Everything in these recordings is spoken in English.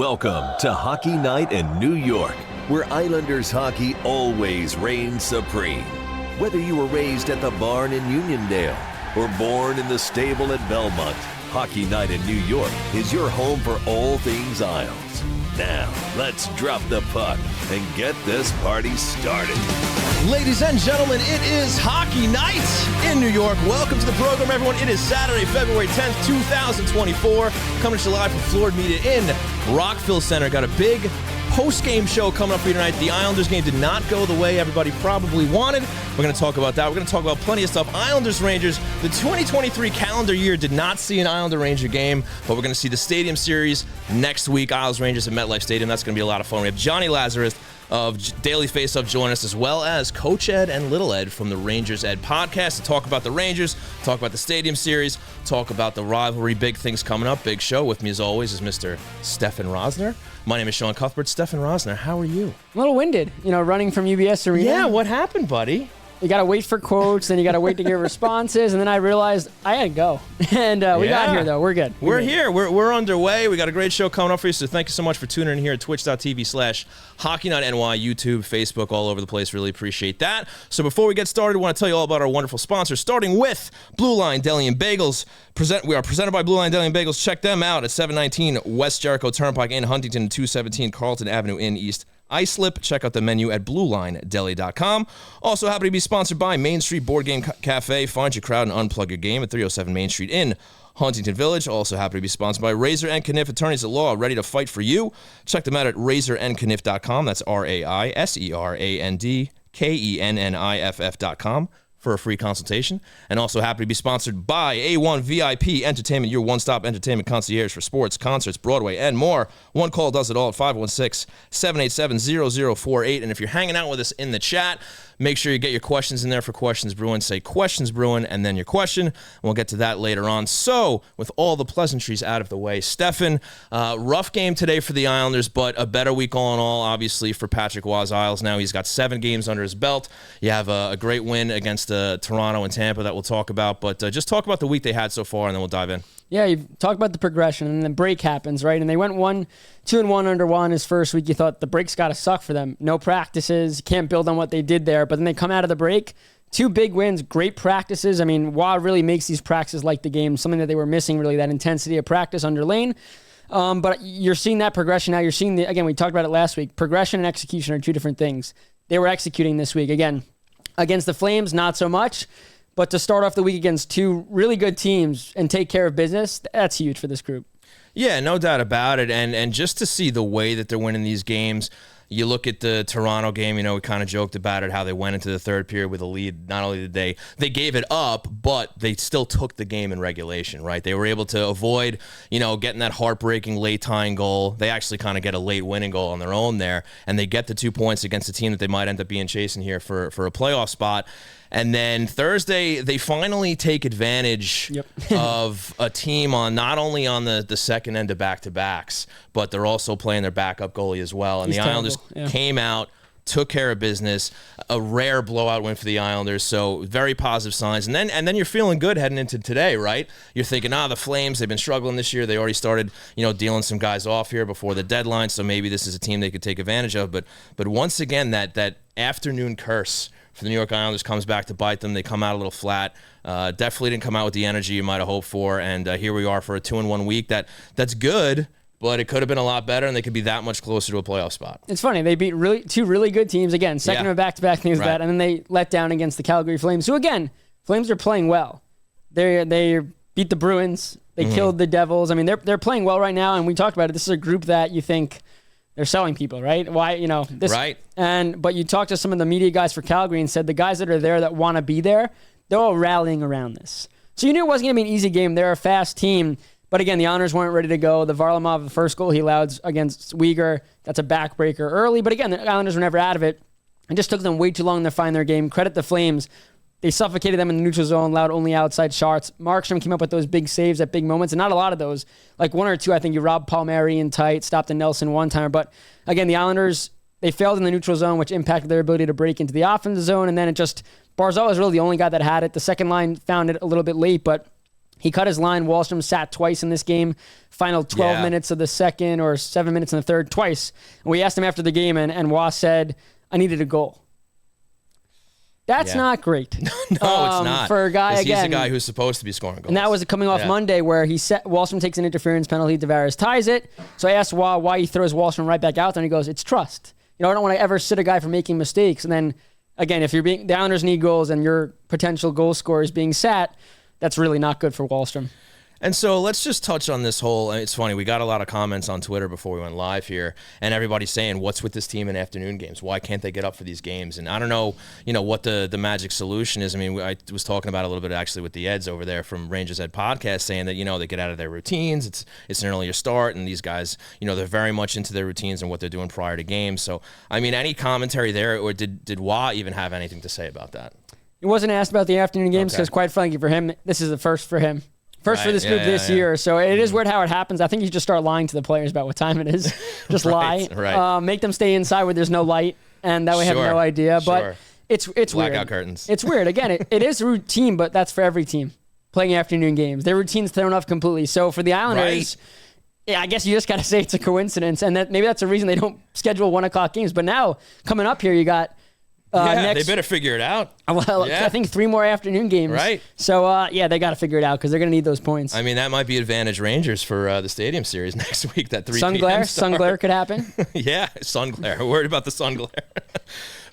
Welcome to Hockey Night in New York, where Islanders hockey always reigns supreme. Whether you were raised at the barn in Uniondale or born in the stable at Belmont, Hockey Night in New York is your home for all things Isles. Now, let's drop the puck and get this party started. Ladies and gentlemen, it is Hockey Night in New York. Welcome to the program, everyone. It is Saturday, February 10th, 2024. Coming to you live from Florida Media in Rockville Center. Got a big post-game show coming up for you tonight. The Islanders game did not go the way everybody probably wanted. We're going to talk about that. We're going to talk about plenty of stuff. Islanders-Rangers, the 2023 calendar year did not see an Islander-Ranger game, but we're going to see the Stadium Series next week. Isles-Rangers at MetLife Stadium. That's going to be a lot of fun. We have Jonny Lazarus of Daily Faceoff join us, as well as Coach Ed and Little Ed from the Rangers Ed podcast to talk about the Rangers, talk about the Stadium Series, talk about the rivalry, big things coming up, big show. With me, as always, is Mr. Stefen Rosner. My name is Sean Cuthbert. Stefen Rosner, how are you? A little winded, running from UBS Arena. Yeah, what happened, buddy? You got to wait for quotes, then you got to wait to get responses, and then I realized I had to go. And we got here, though. We're good. We're here. We're underway. We got a great show coming up for you, so thank you so much for tuning in here at twitch.tv/HockeyNightNY, YouTube, Facebook, all over the place. Really appreciate that. So before we get started, I want to tell you all about our wonderful sponsors, starting with Blue Line Deli and Bagels. We are presented by Blue Line Deli and Bagels. Check them out at 719 West Jericho Turnpike in Huntington, 217 Carlton Avenue in East Islip. Check out the menu at BlueLineDeli.com. Also happy to be sponsored by Main Street Board Game Cafe. Find your crowd and unplug your game at 307 Main Street in Huntington Village. Also happy to be sponsored by Razor and Kniff, attorneys at law, ready to fight for you. Check them out at razorandkniff.com. That's RAISERANDKENNIFF.com. for a free consultation. And also happy to be sponsored by A1 VIP Entertainment, your one-stop entertainment concierge for sports, concerts, Broadway, and more. One call does it all at 516-787-0048. And if you're hanging out with us in the chat, make sure you get your questions in there for Questions Brewing. Say Questions Brewing and then your question. And we'll get to that later on. So, with all the pleasantries out of the way, Stefen, rough game today for the Islanders, but a better week all in all, obviously, for Patrick Roy's Isles. Now he's got 7 games under his belt. You have a great win against Toronto and Tampa that we'll talk about. But just talk about the week they had so far, and then we'll dive in. Yeah, you talk about the progression, and then the break happens, right? And they went 2-1 under Juan his first week. You thought the break's got to suck for them. No practices, can't build on what they did there. But then they come out of the break, 2 big wins, great practices. I mean, Juan really makes these practices like the game, something that they were missing, really, that intensity of practice under Lane. But you're seeing that progression now. You're seeing, again, we talked about it last week. Progression and execution are 2 different things. They were executing this week. Again, against the Flames, not so much. But to start off the week against 2 really good teams and take care of business, that's huge for this group. Yeah, no doubt about it. And just to see the way that they're winning these games, you look at the Toronto game, we kind of joked about it, how they went into the third period with a lead. Not only did they gave it up, but they still took the game in regulation, right? They were able to avoid, getting that heartbreaking late tying goal. They actually kind of get a late winning goal on their own there, and they get the 2 points against a team that they might end up being chasing here for a playoff spot. And then Thursday, they finally take advantage of a team not only on the second end of back-to-backs, but they're also playing their backup goalie as well. And the Islanders came out, took care of business, a rare blowout win for the Islanders, so very positive signs. And then you're feeling good heading into today, right? You're thinking, the Flames, they've been struggling this year. They already started, dealing some guys off here before the deadline, so maybe this is a team they could take advantage of. But once again, that afternoon curse for the New York Islanders comes back to bite them. They come out a little flat. Definitely didn't come out with the energy you might have hoped for, and here we are for a 2-1 week. That's good, but it could have been a lot better, and they could be that much closer to a playoff spot. It's funny. They beat 2 really good teams. Again, second of a back-to-back things that, and then they let down against the Calgary Flames, who, again, Flames are playing well. They beat the Bruins. They killed the Devils. I mean, they're playing well right now, and we talked about it. This is a group that you think they're selling people, right? Why, this, right? But you talk to some of the media guys for Calgary and said the guys that are there that want to be there, they're all rallying around this. So you knew it wasn't going to be an easy game. They're a fast team. But again, the Islanders weren't ready to go. The Varlamov, the first goal he allowed against Uyghur, that's a backbreaker early. But again, the Islanders were never out of it. It just took them way too long to find their game. Credit the Flames. They suffocated them in the neutral zone, allowed only outside shots. Markstrom came up with those big saves at big moments, and not a lot of those. Like 1 or 2, I think you robbed Palmieri in tight, stopped a Nelson one-timer. But again, the Islanders, they failed in the neutral zone, which impacted their ability to break into the offensive zone. And then Barzal was really the only guy that had it. The second line found it a little bit late, but He cut his line. Wahlstrom sat twice in this game. Final 12 minutes of the second or 7 minutes in the third, twice. And we asked him after the game, and Wah said, I needed a goal. That's not great. No, it's not. For a guy, again. He's a guy who's supposed to be scoring goals. And that was coming off Monday where Wahlstrom takes an interference penalty, Tavares ties it. So I asked Wah why he throws Wahlstrom right back out there, and he goes, it's trust. I don't want to ever sit a guy for making mistakes. And then, again, if the Islanders need goals and your potential goal scorer is being sat, that's really not good for Wahlstrom. And so let's just touch on this whole, it's funny, we got a lot of comments on Twitter before we went live here, and everybody's saying, what's with this team in afternoon games? Why can't they get up for these games? And I don't know, what the magic solution is. I mean, I was talking about it a little bit actually with the Eds over there from Rangers Ed Podcast, saying that, they get out of their routines. It's an earlier start, and these guys, they're very much into their routines and what they're doing prior to games. So, I mean, any commentary there, or did Wah even have anything to say about that? He wasn't asked about the afternoon games because, quite frankly, for him, this is the first for him. First for this group this year. So it is weird how it happens. I think you should just start lying to the players about what time it is. Just lie. Right. Make them stay inside where there's no light, and that way have no idea. But it's blackout weird. Curtains. It's weird. Again, it is routine, but that's for every team playing afternoon games. Their routine's thrown off completely. So for the Islanders, I guess you just got to say it's a coincidence, and that maybe that's the reason they don't schedule 1 o'clock games. But now, coming up here, you got... they better figure it out. Well, I think 3 more afternoon games. Right. So, they got to figure it out because they're going to need those points. I mean, that might be advantage Rangers for the Stadium Series next week, that 3 sun p.m. glare. start. Sun glare could happen. Sun glare. We're worried about the sun glare.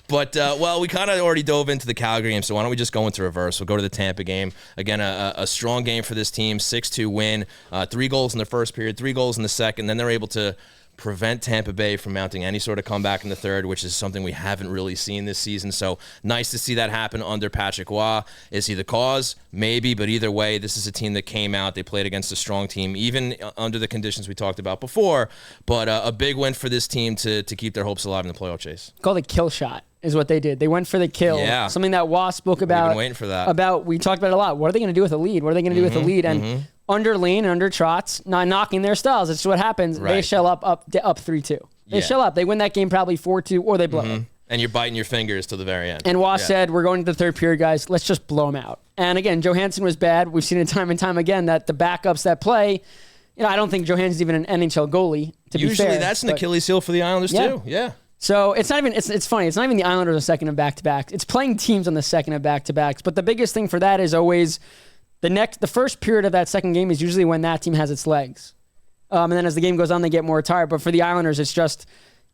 But, we kind of already dove into the Calgary game, so why don't we just go into reverse? We'll go to the Tampa game. Again, a strong game for this team, 6-2 win, 3 goals in the first period, 3 goals in the second. Then they're able to prevent Tampa Bay from mounting any sort of comeback in the third, which is something we haven't really seen this season. So nice to see that happen under Patrick Roy. Is he the cause? Maybe, but either way, this is a team that came out. They played against a strong team, even under the conditions we talked about before. But a big win for this team to keep their hopes alive in the playoff chase. Called a kill shot is what they did. They went for the kill. Yeah. Something that Roy spoke about. We've been waiting for that. We talked about it a lot. What are they going to do with a lead? What are they going to do with a lead? And under Lane and under Trotz, not knocking their styles. It's what happens. Right. They shell up 3-2. They shell up. They win that game probably 4-2, or they blow it. And you're biting your fingers to the very end. And Ross said, we're going to the third period, guys. Let's just blow them out. And again, Johansson was bad. We've seen it time and time again that the backups that play, I don't think Johansson's even an NHL goalie, to be fair. Usually that's an Achilles heel for the Islanders, too. Yeah. So it's not even, it's funny. It's not even the Islanders on second of back-to-backs. It's playing teams on the second of back-to-backs. But the biggest thing for that is always the first period of that second game is usually when that team has its legs. And then as the game goes on, they get more tired. But for the Islanders, it's just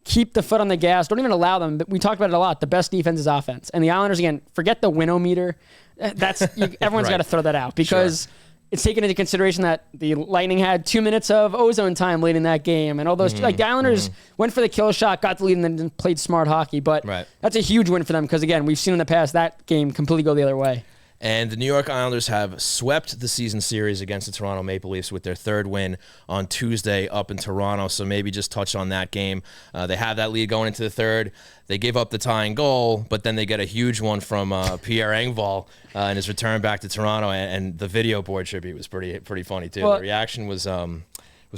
keep the foot on the gas. Don't even allow them. We talked about it a lot. The best defense is offense. And the Islanders, again, forget the win-o-meter. Everyone's got to throw that out because it's taken into consideration that the Lightning had 2 minutes of ozone time late in that game. And all those, the Islanders went for the kill shot, got the lead, and then played smart hockey. But that's a huge win for them because, again, we've seen in the past that game completely go the other way. And the New York Islanders have swept the season series against the Toronto Maple Leafs with their third win on Tuesday up in Toronto. So maybe just touch on that game. They have that lead going into the third. They give up the tying goal, but then they get a huge one from Pierre Engvall in his return back to Toronto. And the video board tribute was pretty funny, too. The reaction was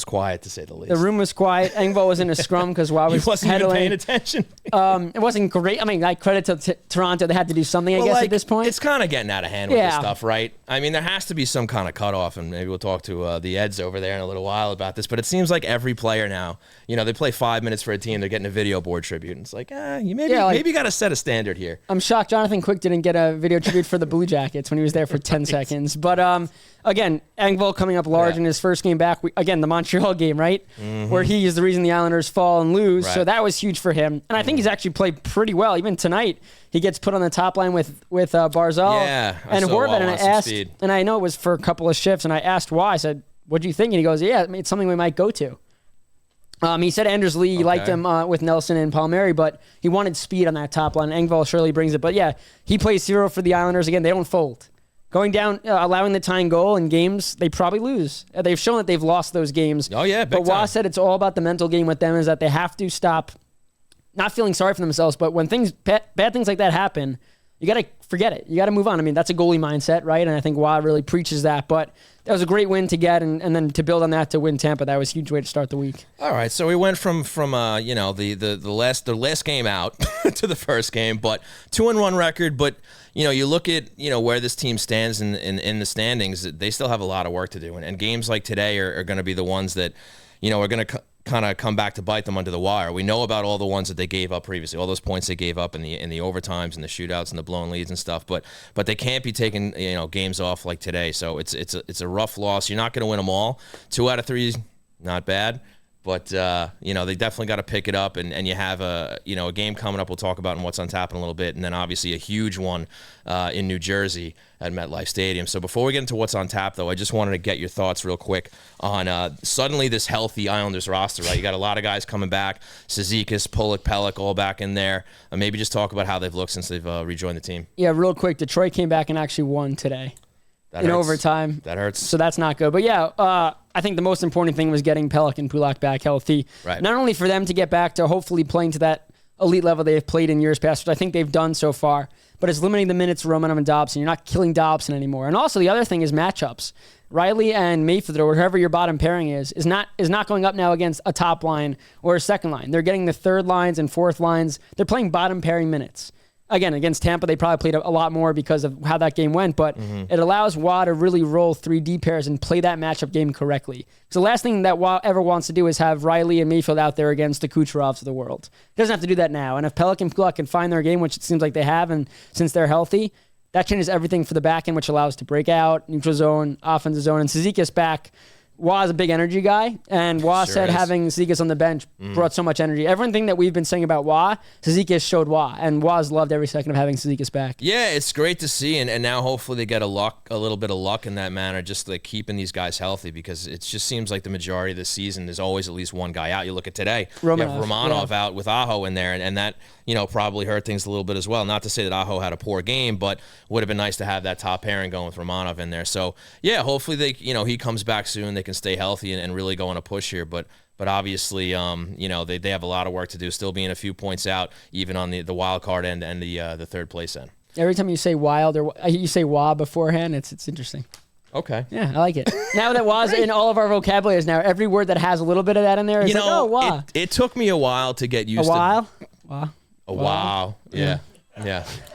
quiet, to say the least. The room was quiet. Engvall was in a scrum because Roy was he wasn't even paying attention. It wasn't great. I mean, credit to Toronto. They had to do something, I guess, at this point. It's kind of getting out of hand with this stuff, right? I mean, there has to be some kind of cutoff, and maybe we'll talk to the Eds over there in a little while about this, but it seems like every player now, they play 5 minutes for a team, they're getting a video board tribute, and it's like, maybe you got to set a standard here. I'm shocked Jonathan Quick didn't get a video tribute for the Blue Jackets when he was there for 10 seconds. But, again, Engvall coming up large in his first game back. Again, the Montreal game, right? Where he is the reason the Islanders fall and lose. Right. So that was huge for him. And I think he's actually played pretty well. Even tonight, he gets put on the top line with Barzal and Horvat. And I know it was for a couple of shifts, and I asked why. I said, what do you think? And he goes, it's something we might go to. He said Anders Lee liked him with Nelson and Palmieri, but he wanted speed on that top line. Engvall surely brings it. But, he plays hero for the Islanders. Again, they don't fold. Going down, allowing the tying goal in games, they probably lose. They've shown that they've lost those games. Oh, yeah, big But Wah said it's all about the mental game with them, is that they have to stop not feeling sorry for themselves, but when bad things like that happen, you got to forget it. You got to move on. I mean, that's a goalie mindset, right? And I think Waugh really preaches that. But that was a great win to get, and then to build on that to win Tampa. That was a huge way to start the week. All right, so we went from the last game out to the first game, but 2-1 record. But you look at where this team stands in the standings. They still have a lot of work to do, and games like today are going to be the ones that are going to kind of come back to bite them under the wire. We know about all the ones that they gave up previously, all those points they gave up in the overtimes and the shootouts and the blown leads and stuff. But they can't be taking games off like today. So it's a rough loss. You're not going to win them all. 2 out of 3 is not bad. But, they definitely got to pick it up, and you have a game coming up we'll talk about in What's on Tap in a little bit, and then obviously a huge one in New Jersey at MetLife Stadium. So before we get into What's on Tap, though, I just wanted to get your thoughts real quick on suddenly this healthy Islanders roster, right? You got a lot of guys coming back, Cizikas, Pulick, Pelech, all back in there. Maybe just talk about how they've looked since they've rejoined the team. Yeah, real quick, Detroit came back and actually won today. In overtime. That hurts. So that's not good. But yeah, I think the most important thing was getting Pelech and Pulock back healthy. Right. Not only for them to get back to hopefully playing to that elite level they've played in years past, which I think they've done so far, but it's limiting the minutes of Romanov and Dobson. You're not killing Dobson anymore. And also the other thing is matchups. Riley and Mayfield, or whoever your bottom pairing is not going up now against a top line or a second line. They're getting the third lines and fourth lines. They're playing bottom pairing minutes. Again, against Tampa, they probably played a lot more because of how that game went, but it allows Waugh to really roll 3 D pairs and play that matchup game correctly. So the last thing that Waugh ever wants to do is have Riley and Mayfield out there against the Kucherovs of the world. He doesn't have to do that now. And if Pelech and Pulock can find their game, which it seems like they have, and since they're healthy, that changes everything for the back end, which allows to break out, neutral zone, offensive zone, and Cizikas back. Waugh is a big energy guy, and Waugh said having Cizikas on the bench brought so much energy. Everything that we've been saying about Waugh, Cizikas showed Waugh, and Waugh's loved every second of having Cizikas back. Yeah, it's great to see, and now hopefully they get a little bit of luck in that manner, just like keeping these guys healthy, because it just seems like the majority of the season there's always at least one guy out. You look at today, you have Romanov out with Aho in there, and that probably hurt things a little bit as well. Not to say that Aho had a poor game, but would have been nice to have that top pairing going with Romanov in there. So yeah, hopefully he comes back soon. They can stay healthy and really go on a push here. But obviously, they have a lot of work to do, still being a few points out, even on the wild card end and the third place end. Every time you say wild or you say Waugh beforehand, it's interesting. Okay. Yeah, I like it. Now that Waugh's in all of our vocabularies now, every word that has a little bit of that in there is Waugh. It took me a while to get used to. Waugh? Wow. Yeah.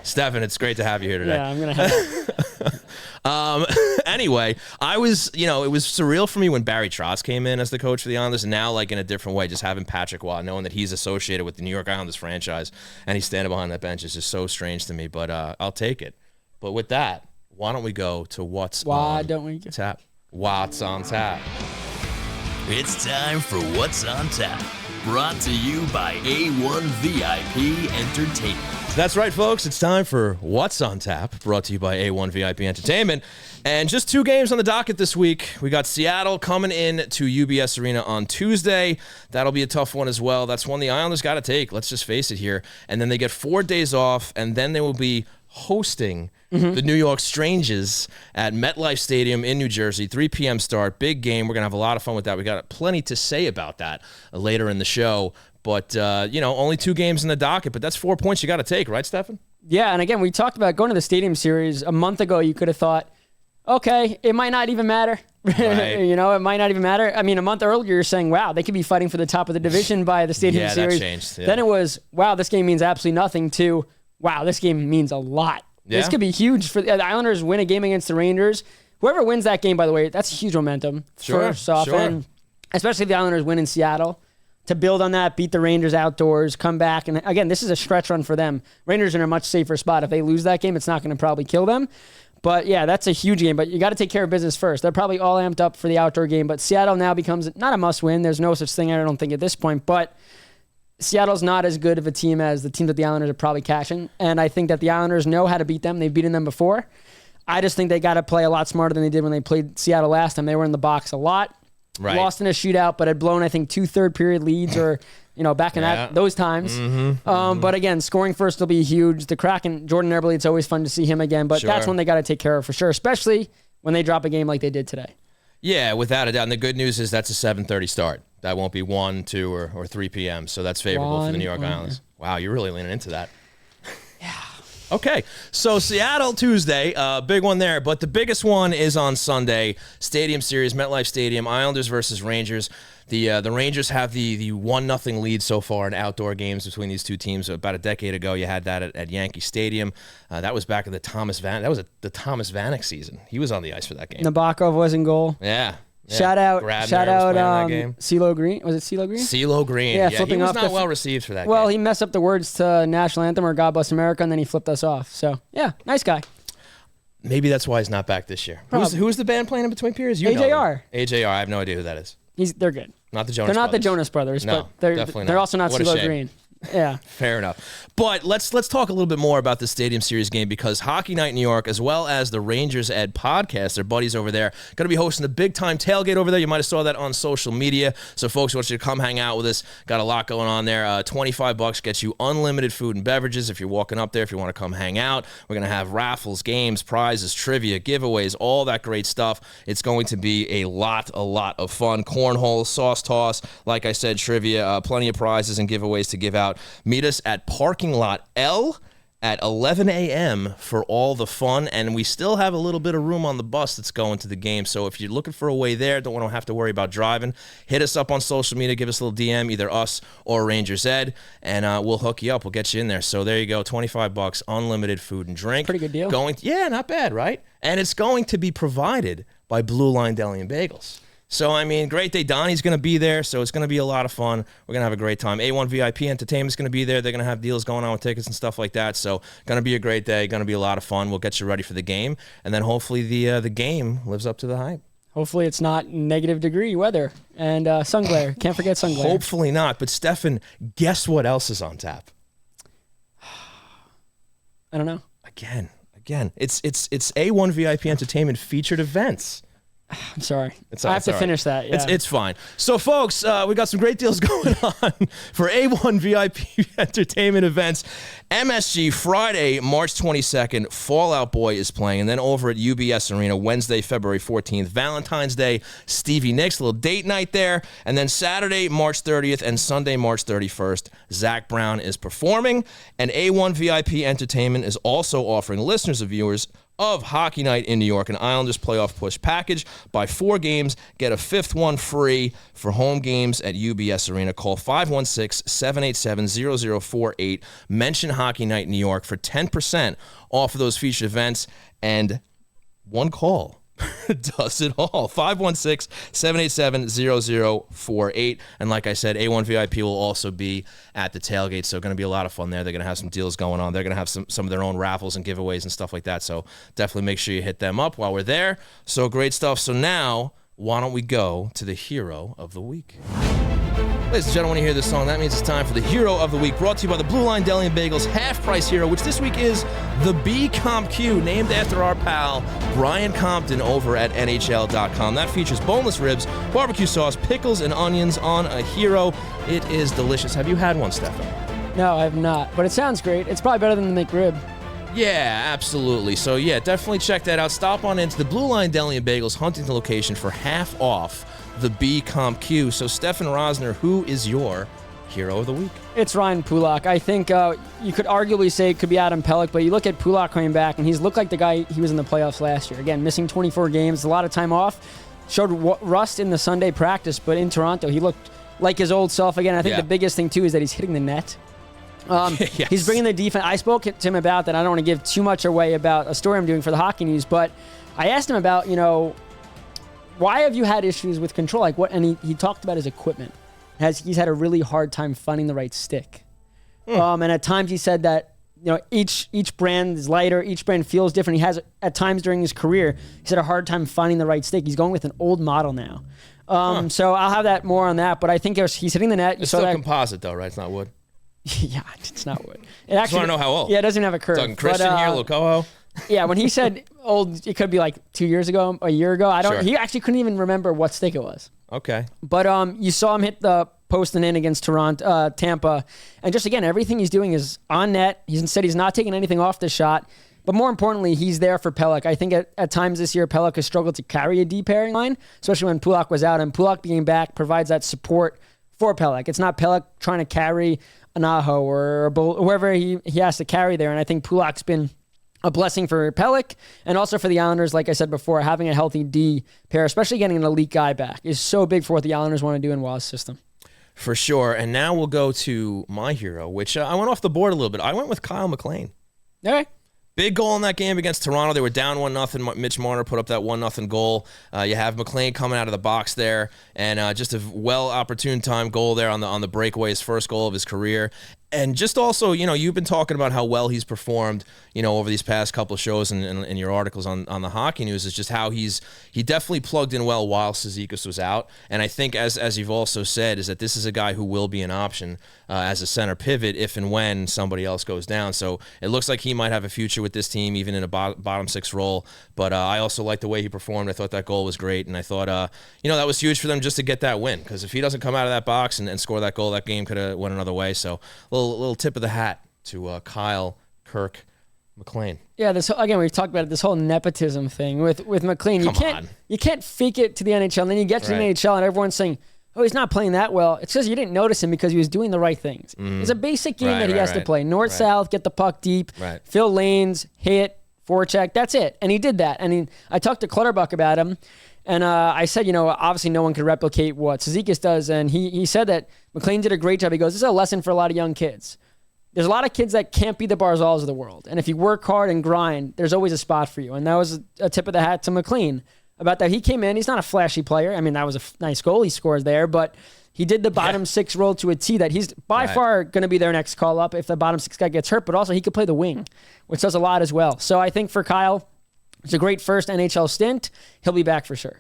Stefen, it's great to have you here today. Yeah, I'm going to have it. Anyway, I was, it was surreal for me when Barry Trotz came in as the coach for the Islanders, and now, like, in a different way, just having Patrick Waugh, knowing that he's associated with the New York Islanders franchise, and he's standing behind that bench is just so strange to me, but I'll take it. But with that, why don't we go to What's on Tap? What's on Tap? It's time for What's on Tap, brought to you by A1 VIP Entertainment. That's right, folks. It's time for What's on Tap, brought to you by A1 VIP Entertainment. And just 2 games on the docket this week. We got Seattle coming in to UBS Arena on Tuesday. That'll be a tough one as well. That's one the Islanders got to take. Let's just face it here. And then they get 4 days off, and then they will be hosting the New York Strangers at MetLife Stadium in New Jersey. 3 p.m. start. Big game. We're going to have a lot of fun with that. We got plenty to say about that later in the show. But, only 2 games in the docket, but that's 4 points you got to take, right, Stefen? Yeah, and again, we talked about going to the Stadium Series a month ago. You could have thought, okay, it might not even matter. Right. It might not even matter. I mean, a month earlier, you're saying, wow, they could be fighting for the top of the division by the Stadium Series. That changed. Yeah. Then it was, wow, this game means absolutely nothing, to, wow, this game means a lot. Yeah. This could be huge for the Islanders. Win a game against the Rangers. Whoever wins that game, by the way, that's huge momentum. First off, and especially if the Islanders win in Seattle. To build on that, beat the Rangers outdoors, come back. And again, this is a stretch run for them. Rangers are in a much safer spot. If they lose that game, it's not going to probably kill them. But yeah, that's a huge game. But you got to take care of business first. They're probably all amped up for the outdoor game. But Seattle now becomes not a must-win. There's no such thing, I don't think, at this point. But Seattle's not as good of a team as the team that the Islanders are probably catching. And I think that the Islanders know how to beat them. They've beaten them before. I just think they got to play a lot smarter than they did when they played Seattle last time. They were in the box a lot. Right. Lost in a shootout, but had blown, I think, 2 third-period leads or, back in those times. But again, scoring first will be huge. The Kraken, Jordan Eberle, it's always fun to see him again, but that's one they got to take care of for sure, especially when they drop a game like they did today. Yeah, without a doubt. And the good news is that's a 7:30 start. That won't be 1, 2, or 3 p.m., so that's favorable for the New York Islanders. Wow, you're really leaning into that. Yeah. Okay, so Seattle Tuesday, big one there, but the biggest one is on Sunday. Stadium Series, MetLife Stadium, Islanders versus Rangers. The Rangers have the 1-0 lead so far in outdoor games between these two teams. About a decade ago, you had that at Yankee Stadium. That was back in the Thomas Vanek season. He was on the ice for that game. Nabokov was in goal. Yeah. Shout out, CeeLo Green. Was it CeeLo Green? CeeLo Green. Yeah, he was not well received for that game. Well, he messed up the words to National Anthem or God Bless America, and then he flipped us off. So, yeah, nice guy. Maybe that's why he's not back this year. Who's the band playing in between periods? AJR. AJR. I have no idea who that is. They're good. Not the Jonas They're not Brothers. the Jonas Brothers, No, but definitely they're not. also not What a CeeLo shame. Green. Yeah. Fair enough. But let's talk a little bit more about the Stadium Series game, because Hockey Night in New York, as well as the Rangers Ed podcast, their buddies over there, going to be hosting the big-time tailgate over there. You might have saw that on social media. So, folks, want you to come hang out with us. Got a lot going on there. $25 gets you unlimited food and beverages if you're walking up there, if you want to come hang out. We're going to have raffles, games, prizes, trivia, giveaways, all that great stuff. It's going to be a lot of fun. Cornhole, sauce toss, like I said, trivia, plenty of prizes and giveaways to give out. Meet us at Parking Lot L at 11 a.m. for all the fun, and we still have a little bit of room on the bus that's going to the game. So if you're looking for a way there, don't want to have to worry about driving, hit us up on social media, give us a little DM, either us or Rangers Ed, and we'll hook you up. We'll get you in there. So there you go, $25, unlimited food and drink. Pretty good deal. Yeah, not bad, right? And it's going to be provided by Blue Line Deli and Bagels. So, I mean, great day. Donnie's going to be there, so it's going to be a lot of fun. We're going to have a great time. A1 VIP Entertainment's going to be there. They're going to have deals going on with tickets and stuff like that. So, going to be a great day. Going to be a lot of fun. We'll get you ready for the game. And then hopefully the game lives up to the hype. Hopefully it's not -degree weather and sun glare. Can't forget sun glare. Hopefully not. But, Stefen, guess what else is on tap? I don't know. Again. It's A1 VIP Entertainment featured events. I'm sorry. I have to finish that. Yeah. It's fine. So, folks, we got some great deals going on for A1 VIP Entertainment events. MSG Friday, March 22nd, Fall Out Boy is playing. And then over at UBS Arena, Wednesday, February 14th, Valentine's Day, Stevie Nicks, a little date night there. And then Saturday, March 30th, and Sunday, March 31st, Zach Brown is performing. And A1 VIP Entertainment is also offering listeners and viewers of Hockey Night in New York, an Islanders playoff push package. Buy 4 games, get a 5th one free for home games at UBS Arena. Call 516-787-0048. Mention Hockey Night in New York for 10% off of those featured events, and one call does it all. 516-787-0048. And like I said, A1 VIP will also be at the tailgate, so going to be a lot of fun there. They're going to have some deals going on. They're going to have some of their own raffles and giveaways and stuff like that, so definitely make sure you hit them up while we're there. So great stuff. So now, why don't we go to the Hero of the Week? Ladies and gentlemen, when you hear this song, that means it's time for the Hero of the Week, brought to you by the Blue Line Deli and Bagels half-price hero, which this week is the B Comp Q, named after our pal Brian Compton over at NHL.com. That features boneless ribs, barbecue sauce, pickles, and onions on a hero. It is delicious. Have you had one, Stefen? No, I have not, but it sounds great. It's probably better than the McRib. Yeah, absolutely. So, yeah, definitely check that out. Stop on into the Blue Line Deli and Bagels Huntington location for half off the B Comp Q. So, Stefen Rosner, who is your Hero of the Week? It's Ryan Pulock. I think you could arguably say it could be Adam Pelech, but you look at Pulock coming back, and he's looked like the guy he was in the playoffs last year. Again, missing 24 games, a lot of time off. Showed rust in the Sunday practice, but in Toronto, he looked like his old self again. I think the biggest thing, too, is that he's hitting the net. Yes. He's bringing the defense. I spoke to him about that. I don't want to give too much away about a story I'm doing for the Hockey News, but I asked him about, why have you had issues with control? Like what? And he talked about his equipment. He's had a really hard time finding the right stick. And at times he said that, each brand is lighter. Each brand feels different. He has, at times during his career, he's had a hard time finding the right stick. He's going with an old model now. So I'll have that more on that, but I think he's hitting the net. It's still composite though, right? It's not wood. Yeah, it's not wood. It actually, just want to know how old. Yeah, it doesn't even have a curve. Talking Christian here, Locoho. Yeah, when he said old, it could be like 2 years ago, a year ago. Sure. He actually couldn't even remember what stick it was. Okay. But you saw him hit the post and in against Toronto, Tampa, and just again, everything he's doing is on net. He said he's not taking anything off the shot. But more importantly, he's there for Pelech. I think at times this year, Pelech has struggled to carry a deep pairing line, especially when Pulock was out. And Pulock being back provides that support for Pelech. It's not Pelech trying to carry Anaho or whoever he has to carry there. And I think Pulak's been a blessing for Pelech and also for the Islanders. Like I said before, having a healthy D pair, especially getting an elite guy back, is so big for what the Islanders want to do in Waz's system. For sure. And now we'll go to my hero, which I went off the board a little bit. I went with Kyle McLean. All right. Big goal in that game against Toronto. They were down 1-0. Mitch Marner put up that 1-0 goal. You have McLean coming out of the box there, and just a well-opportune time goal there on the breakaway, his first goal of his career. And just also, you've been talking about how well he's performed, over these past couple of shows and your articles on the Hockey News, is just how he definitely plugged in well while Cizikas was out. And I think, as you've also said, is that this is a guy who will be an option as a center pivot if and when somebody else goes down. So it looks like he might have a future with this team, even in a bottom six role. But I also like the way he performed. I thought that goal was great. And I thought, that was huge for them just to get that win. Because if he doesn't come out of that box and score that goal, that game could have went another way. So little tip of the hat to Kyle Kirk McLean. Yeah, again, we've talked about it, this whole nepotism thing with McLean. You can't fake it to the NHL, and then you get to the NHL, and everyone's saying, oh, he's not playing that well. It's because you didn't notice him because he was doing the right things. It's a basic game that he has to play. North-south, get the puck deep, fill lanes, hit, forecheck. That's it. And he did that. And I talked to Clutterbuck about him, and I said, obviously no one could replicate what Cizikas does. And he said that McLean did a great job. He goes, this is a lesson for a lot of young kids. There's a lot of kids that can't be the Barzals of the world. And if you work hard and grind, there's always a spot for you. And that was a tip of the hat to McLean about that. He came in. He's not a flashy player. I mean, that was a nice goal he scored there. But he did the bottom six role to a T that he's by far going to be their next call-up if the bottom six guy gets hurt. But also he could play the wing, which does a lot as well. So I think for Kyle, it's a great first NHL stint. He'll be back for sure.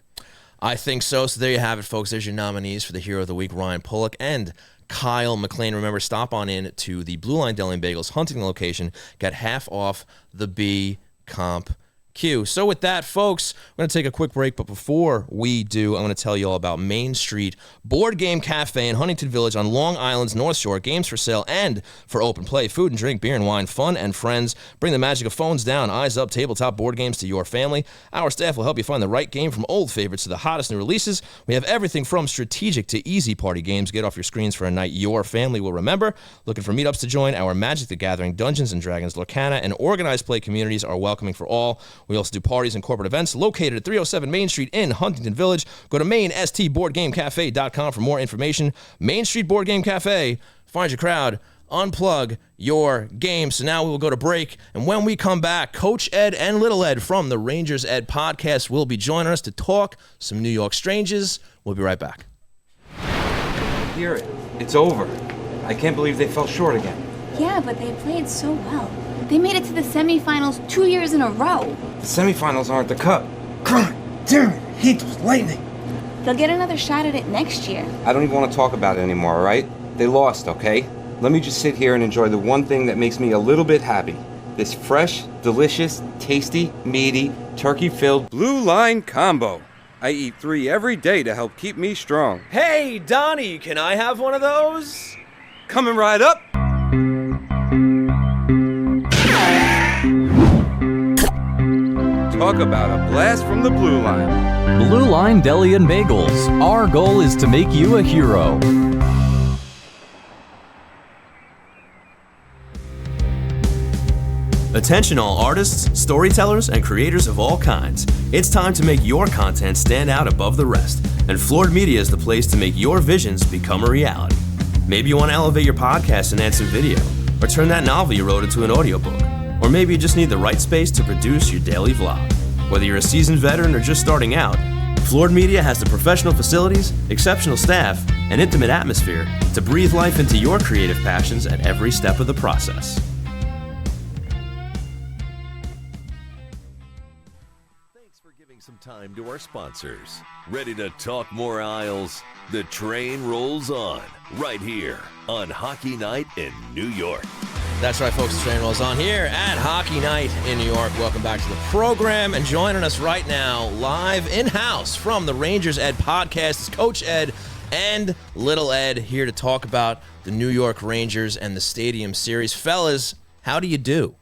I think so. So there you have it, folks. There's your nominees for the Hero of the Week, Ryan Pulock and Kyle McLean. Remember, stop on in to the Blue Line Deli and Bagels Huntington location. Get half off the B Comp Q. So with that, folks, we're going to take a quick break. But before we do, I'm going to tell you all about Main Street Board Game Cafe in Huntington Village on Long Island's North Shore. Games for sale and for open play. Food and drink, beer and wine, fun and friends. Bring the magic of phones down, eyes up, tabletop board games to your family. Our staff will help you find the right game from old favorites to the hottest new releases. We have everything from strategic to easy party games. Get off your screens for a night your family will remember. Looking for meetups to join? Our Magic the Gathering, Dungeons & Dragons, Lorcana, and organized play communities are welcoming for all. We also do parties and corporate events located at 307 Main Street in Huntington Village. Go to mainstboardgamecafe.com for more information. Main Street Board Game Cafe. Find your crowd. Unplug your game. So now we will go to break. And when we come back, Coach Ed and Little Ed from the Rangers Ed podcast will be joining us to talk some New York Strangers. We'll be right back. Hear it. It's over. I can't believe they fell short again. Yeah, but they played so well. They made it to the semifinals 2 years in a row. The semifinals aren't the cup. God damn it, I hate those Lightning. They'll get another shot at it next year. I don't even want to talk about it anymore, all right? They lost, okay? Let me just sit here and enjoy the one thing that makes me a little bit happy. This fresh, delicious, tasty, meaty, turkey-filled Blue Line combo. I eat 3 every day to help keep me strong. Hey, Donnie, can I have one of those? Coming right up. Talk about a blast from the Blue Line. Blue Line Deli and Bagels. Our goal is to make you a hero. Attention all artists, storytellers, and creators of all kinds. It's time to make your content stand out above the rest. And Floored Media is the place to make your visions become a reality. Maybe you want to elevate your podcast and add some video, or turn that novel you wrote into an audiobook. Or maybe you just need the right space to produce your daily vlog. Whether you're a seasoned veteran or just starting out, Floored Media has the professional facilities, exceptional staff, and intimate atmosphere to breathe life into your creative passions at every step of the process. Thanks for giving some time to our sponsors. Ready to talk more Isles? The train rolls on right here on Hockey Night in New York. That's right, folks. The train rolls on here at Hockey Night in New York. Welcome back to the program. And joining us right now, live in-house from the Rangers Ed podcast, is Coach Ed and Little Ed, here to talk about the New York Rangers and the Stadium Series. Fellas, how do you do?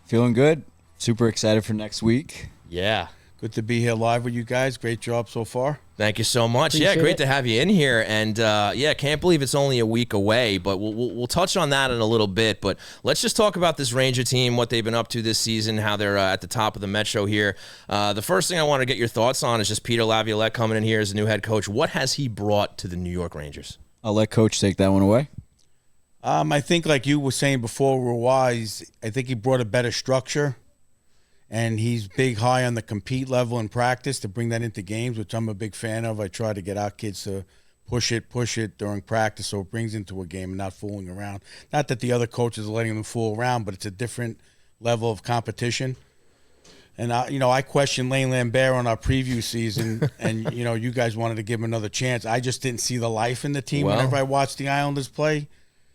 Feeling good. Super excited for next week. Yeah. Good to be here live with you guys. Great job so far. Thank you so much. Appreciate Great it. to have you in here. And, can't believe it's only a week away, but we'll touch on that in a little bit. But let's just talk about this Ranger team, what they've been up to this season, how they're at the top of the Metro here. The first thing I want to get your thoughts on is just Peter Laviolette coming in here as a new head coach. What has he brought to the New York Rangers? I'll let Coach take that one away. I think, like you were saying before, Roy, I think he brought a better structure. And he's big, high on the compete level in practice to bring that into games, which I'm a big fan of. I try to get our kids to push it during practice so it brings into a game and not fooling around. Not that the other coaches are letting them fool around, but it's a different level of competition. And, I questioned Lane Lambert on our preview season, and, you guys wanted to give him another chance. I just didn't see the life in the team whenever I watched the Islanders play.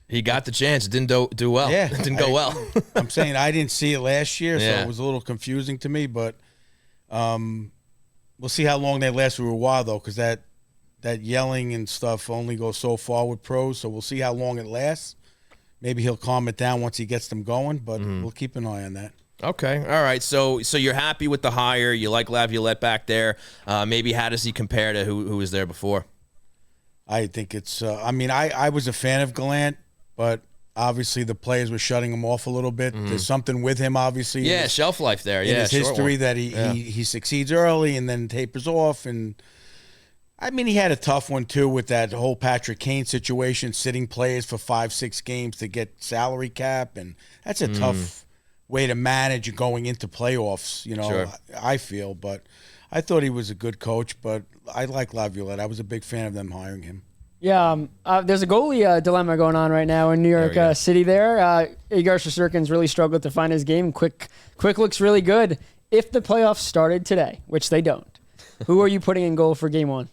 He got the chance. It didn't do well. Yeah. It didn't go well. I'm saying I didn't see it last year, so Yeah. it was a little confusing to me. But we'll see how long they last for a while, though, because that yelling and stuff only goes so far with pros. So we'll see how long it lasts. Maybe he'll calm it down once he gets them going, but we'll keep an eye on that. Okay. All right. So you're happy with the hire. You like Laviolette back there. Maybe how does he compare to who was there before? I think it's I was a fan of Gallant, but obviously the players were shutting him off a little bit. There's something with him, obviously. Yeah, shelf life there. In his history that he succeeds early and then tapers off. And, he had a tough one, too, with that whole Patrick Kane situation, sitting players for 5-6 games to get salary cap. And that's a tough way to manage going into playoffs, Sure. I feel. But I thought he was a good coach, but I like Laviolette. I was a big fan of them hiring him. Yeah, there's a goalie dilemma going on right now in New York City there. Igor Shesterkin's really struggled to find his game. Quick looks really good. If the playoffs started today, which they don't, who are you putting in goal for game one?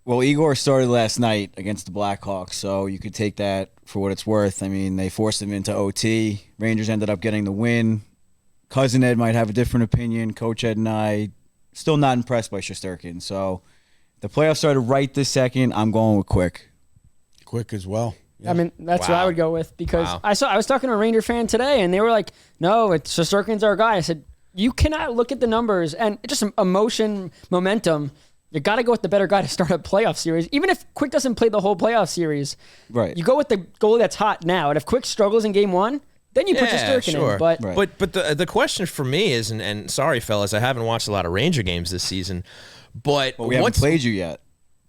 Well, Igor started last night against the Blackhawks, so you could take that for what it's worth. They forced him into OT. Rangers ended up getting the win. Cousin Ed might have a different opinion. Coach Ed and I still not impressed by Shesterkin. So the playoffs started right this second. I'm going with Quick. Quick as well. Yeah. That's what I would go with because I was talking to a Ranger fan today, and they were like, "No, Shesterkin's our guy." I said, "You cannot look at the numbers and just emotion, momentum. You got to go with the better guy to start a playoff series. Even if Quick doesn't play the whole playoff series, right? You go with the goalie that's hot now, and if Quick struggles in game one." Then you put Shesterkin in. But the question for me is, and sorry, fellas, I haven't watched a lot of Ranger games this season, but we haven't played you yet.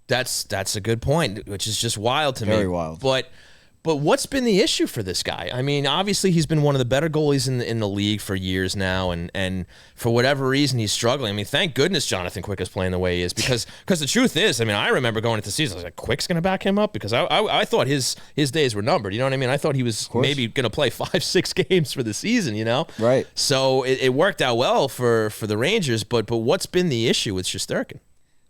That's a good point, which is just wild to me. Very wild. But what's been the issue for this guy? Obviously he's been one of the better goalies in the league for years now, and for whatever reason he's struggling. Thank goodness Jonathan Quick is playing the way he is because the truth is, I remember going into the season, I was like, Quick's going to back him up because I thought his days were numbered. You know what I mean? I thought he was maybe going to play 5-6 games for the season. Right. So it worked out well for the Rangers, but what's been the issue with Shesterkin?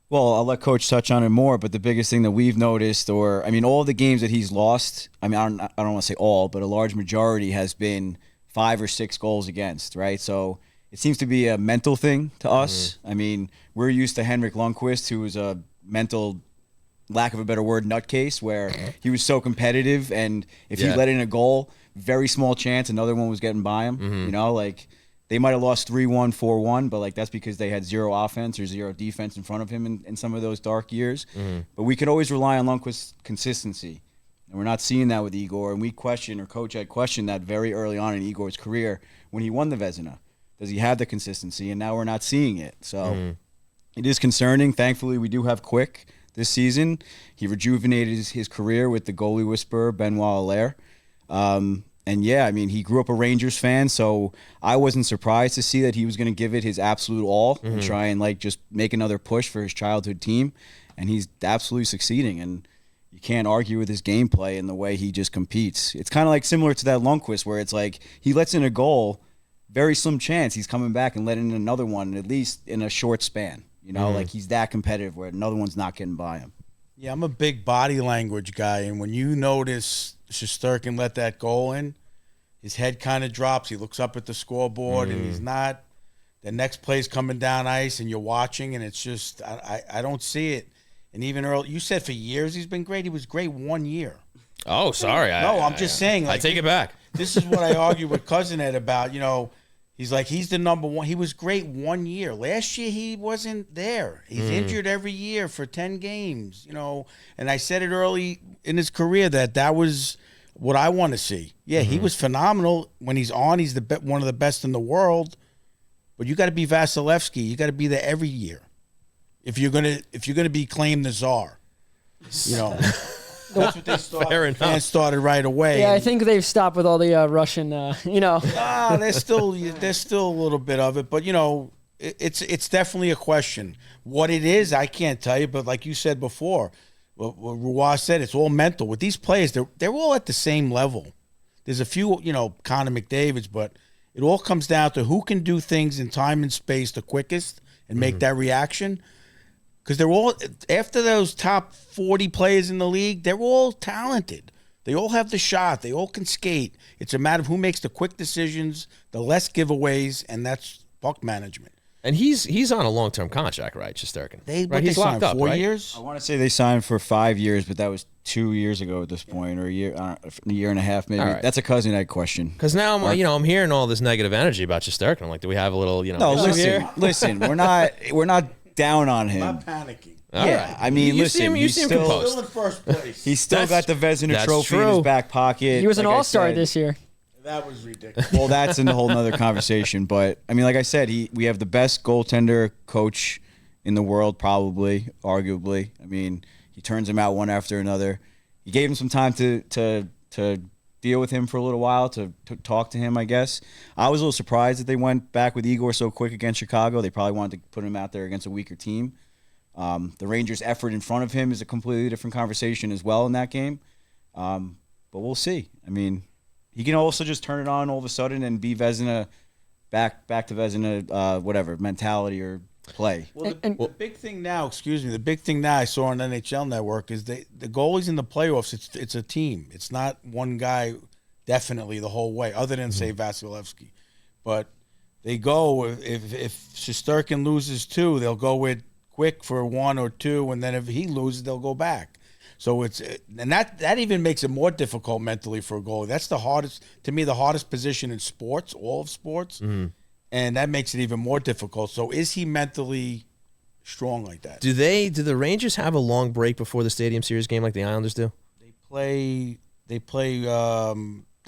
Well, I'll let Coach touch on it more, but the biggest thing that we've noticed, all the games that he's lost, I don't want to say all, but a large majority has been 5 or 6 goals against, right? So it seems to be a mental thing to us. We're used to Henrik Lundqvist, who was a mental, lack of a better word, nutcase, where he was so competitive, and if he let in a goal, very small chance another one was getting by him, They might have lost 3-1, 4-1, but that's because they had 0 offense or 0 defense in front of him in some of those dark years. But we could always rely on Lundqvist's consistency. And we're not seeing that with Igor. And Coach had questioned that very early on in Igor's career when he won the Vezina. Does he have the consistency? And now we're not seeing it. So it is concerning. Thankfully, we do have Quick this season. He rejuvenated his career with the goalie whisperer, Benoit Allaire. And he grew up a Rangers fan, so I wasn't surprised to see that he was going to give it his absolute all and try and just make another push for his childhood team. And he's absolutely succeeding. And you can't argue with his gameplay and the way he just competes. It's kind of similar to that Lundqvist where it's he lets in a goal, very slim chance he's coming back and letting in another one, at least in a short span. He's that competitive where another one's not getting by him. Yeah, I'm a big body language guy, and when you notice Shesterkin let that goal in, his head kind of drops. He looks up at the scoreboard, and he's not. The next play's coming down ice, and you're watching, and it's just I don't see it. And even early, you said for years he's been great. He was great 1 year. Oh, sorry. I'm just saying. I take it back. This is what I argue with Cousin Ed about. He's the number one. He was great 1 year. Last year, he wasn't there. He's injured every year for 10 games, And I said it early in his career that was what I want to see. Yeah, he was phenomenal. When he's on, he's one of the best in the world. But you got to be Vasilevsky. You got to be there every year if you're gonna be claimed the czar. That's what they started. Fair enough. Fans started right away. Yeah, I think they've stopped with all the Russian, There's still a little bit of it, but it's definitely a question. What it is, I can't tell you, but like you said before, what Roy said, it's all mental. With these players, they're all at the same level. There's a few, Connor McDavid's, but it all comes down to who can do things in time and space the quickest and make that reaction. Because they're all, after those top 40 players in the league, they're all talented. They all have the shot. They all can skate. It's a matter of who makes the quick decisions, the less giveaways, and that's puck management. And he's on a long-term contract, right, Shesterkin? He's locked up, 4 years? I want to say they signed for 5 years, but that was 2 years ago at this point, or a year and a half maybe. Right. That's a cousin I question. Because now I'm hearing all this negative energy about Shesterkin. I'm like, do we have a little, No, listen, we're not down on him. I'm not panicking. Yeah, I mean, listen, he's still in first place. He's still got the Vezina trophy in his back pocket. He was an all-star this year. That was ridiculous. Well, that's in a whole nother conversation. But, I mean, like I said, we have the best goaltender coach in the world, probably, arguably. I mean, he turns him out one after another. He gave him some time to deal with him for a little while, to talk to him, I guess. I was a little surprised that they went back with Igor so quick against Chicago. They probably wanted to put him out there against a weaker team. The Rangers' effort in front of him is a completely different conversation as well in that game. But we'll see. I mean, he can also just turn it on all of a sudden and be Vezina, back to Vezina, whatever, mentality or play. Well, the big thing now, the big thing now I saw on NHL Network is the goalies in the playoffs, it's a team. It's not one guy definitely the whole way, other than, say, Vasilevsky. But they go, if Shesterkin loses 2, they'll go with Quick for 1 or 2, and then if he loses, they'll go back. So that even makes it more difficult mentally for a goalie. That's the hardest position in sports, all of sports, and that makes it even more difficult. So is he mentally strong like that? Do the Rangers have a long break before the Stadium Series game like the Islanders do? They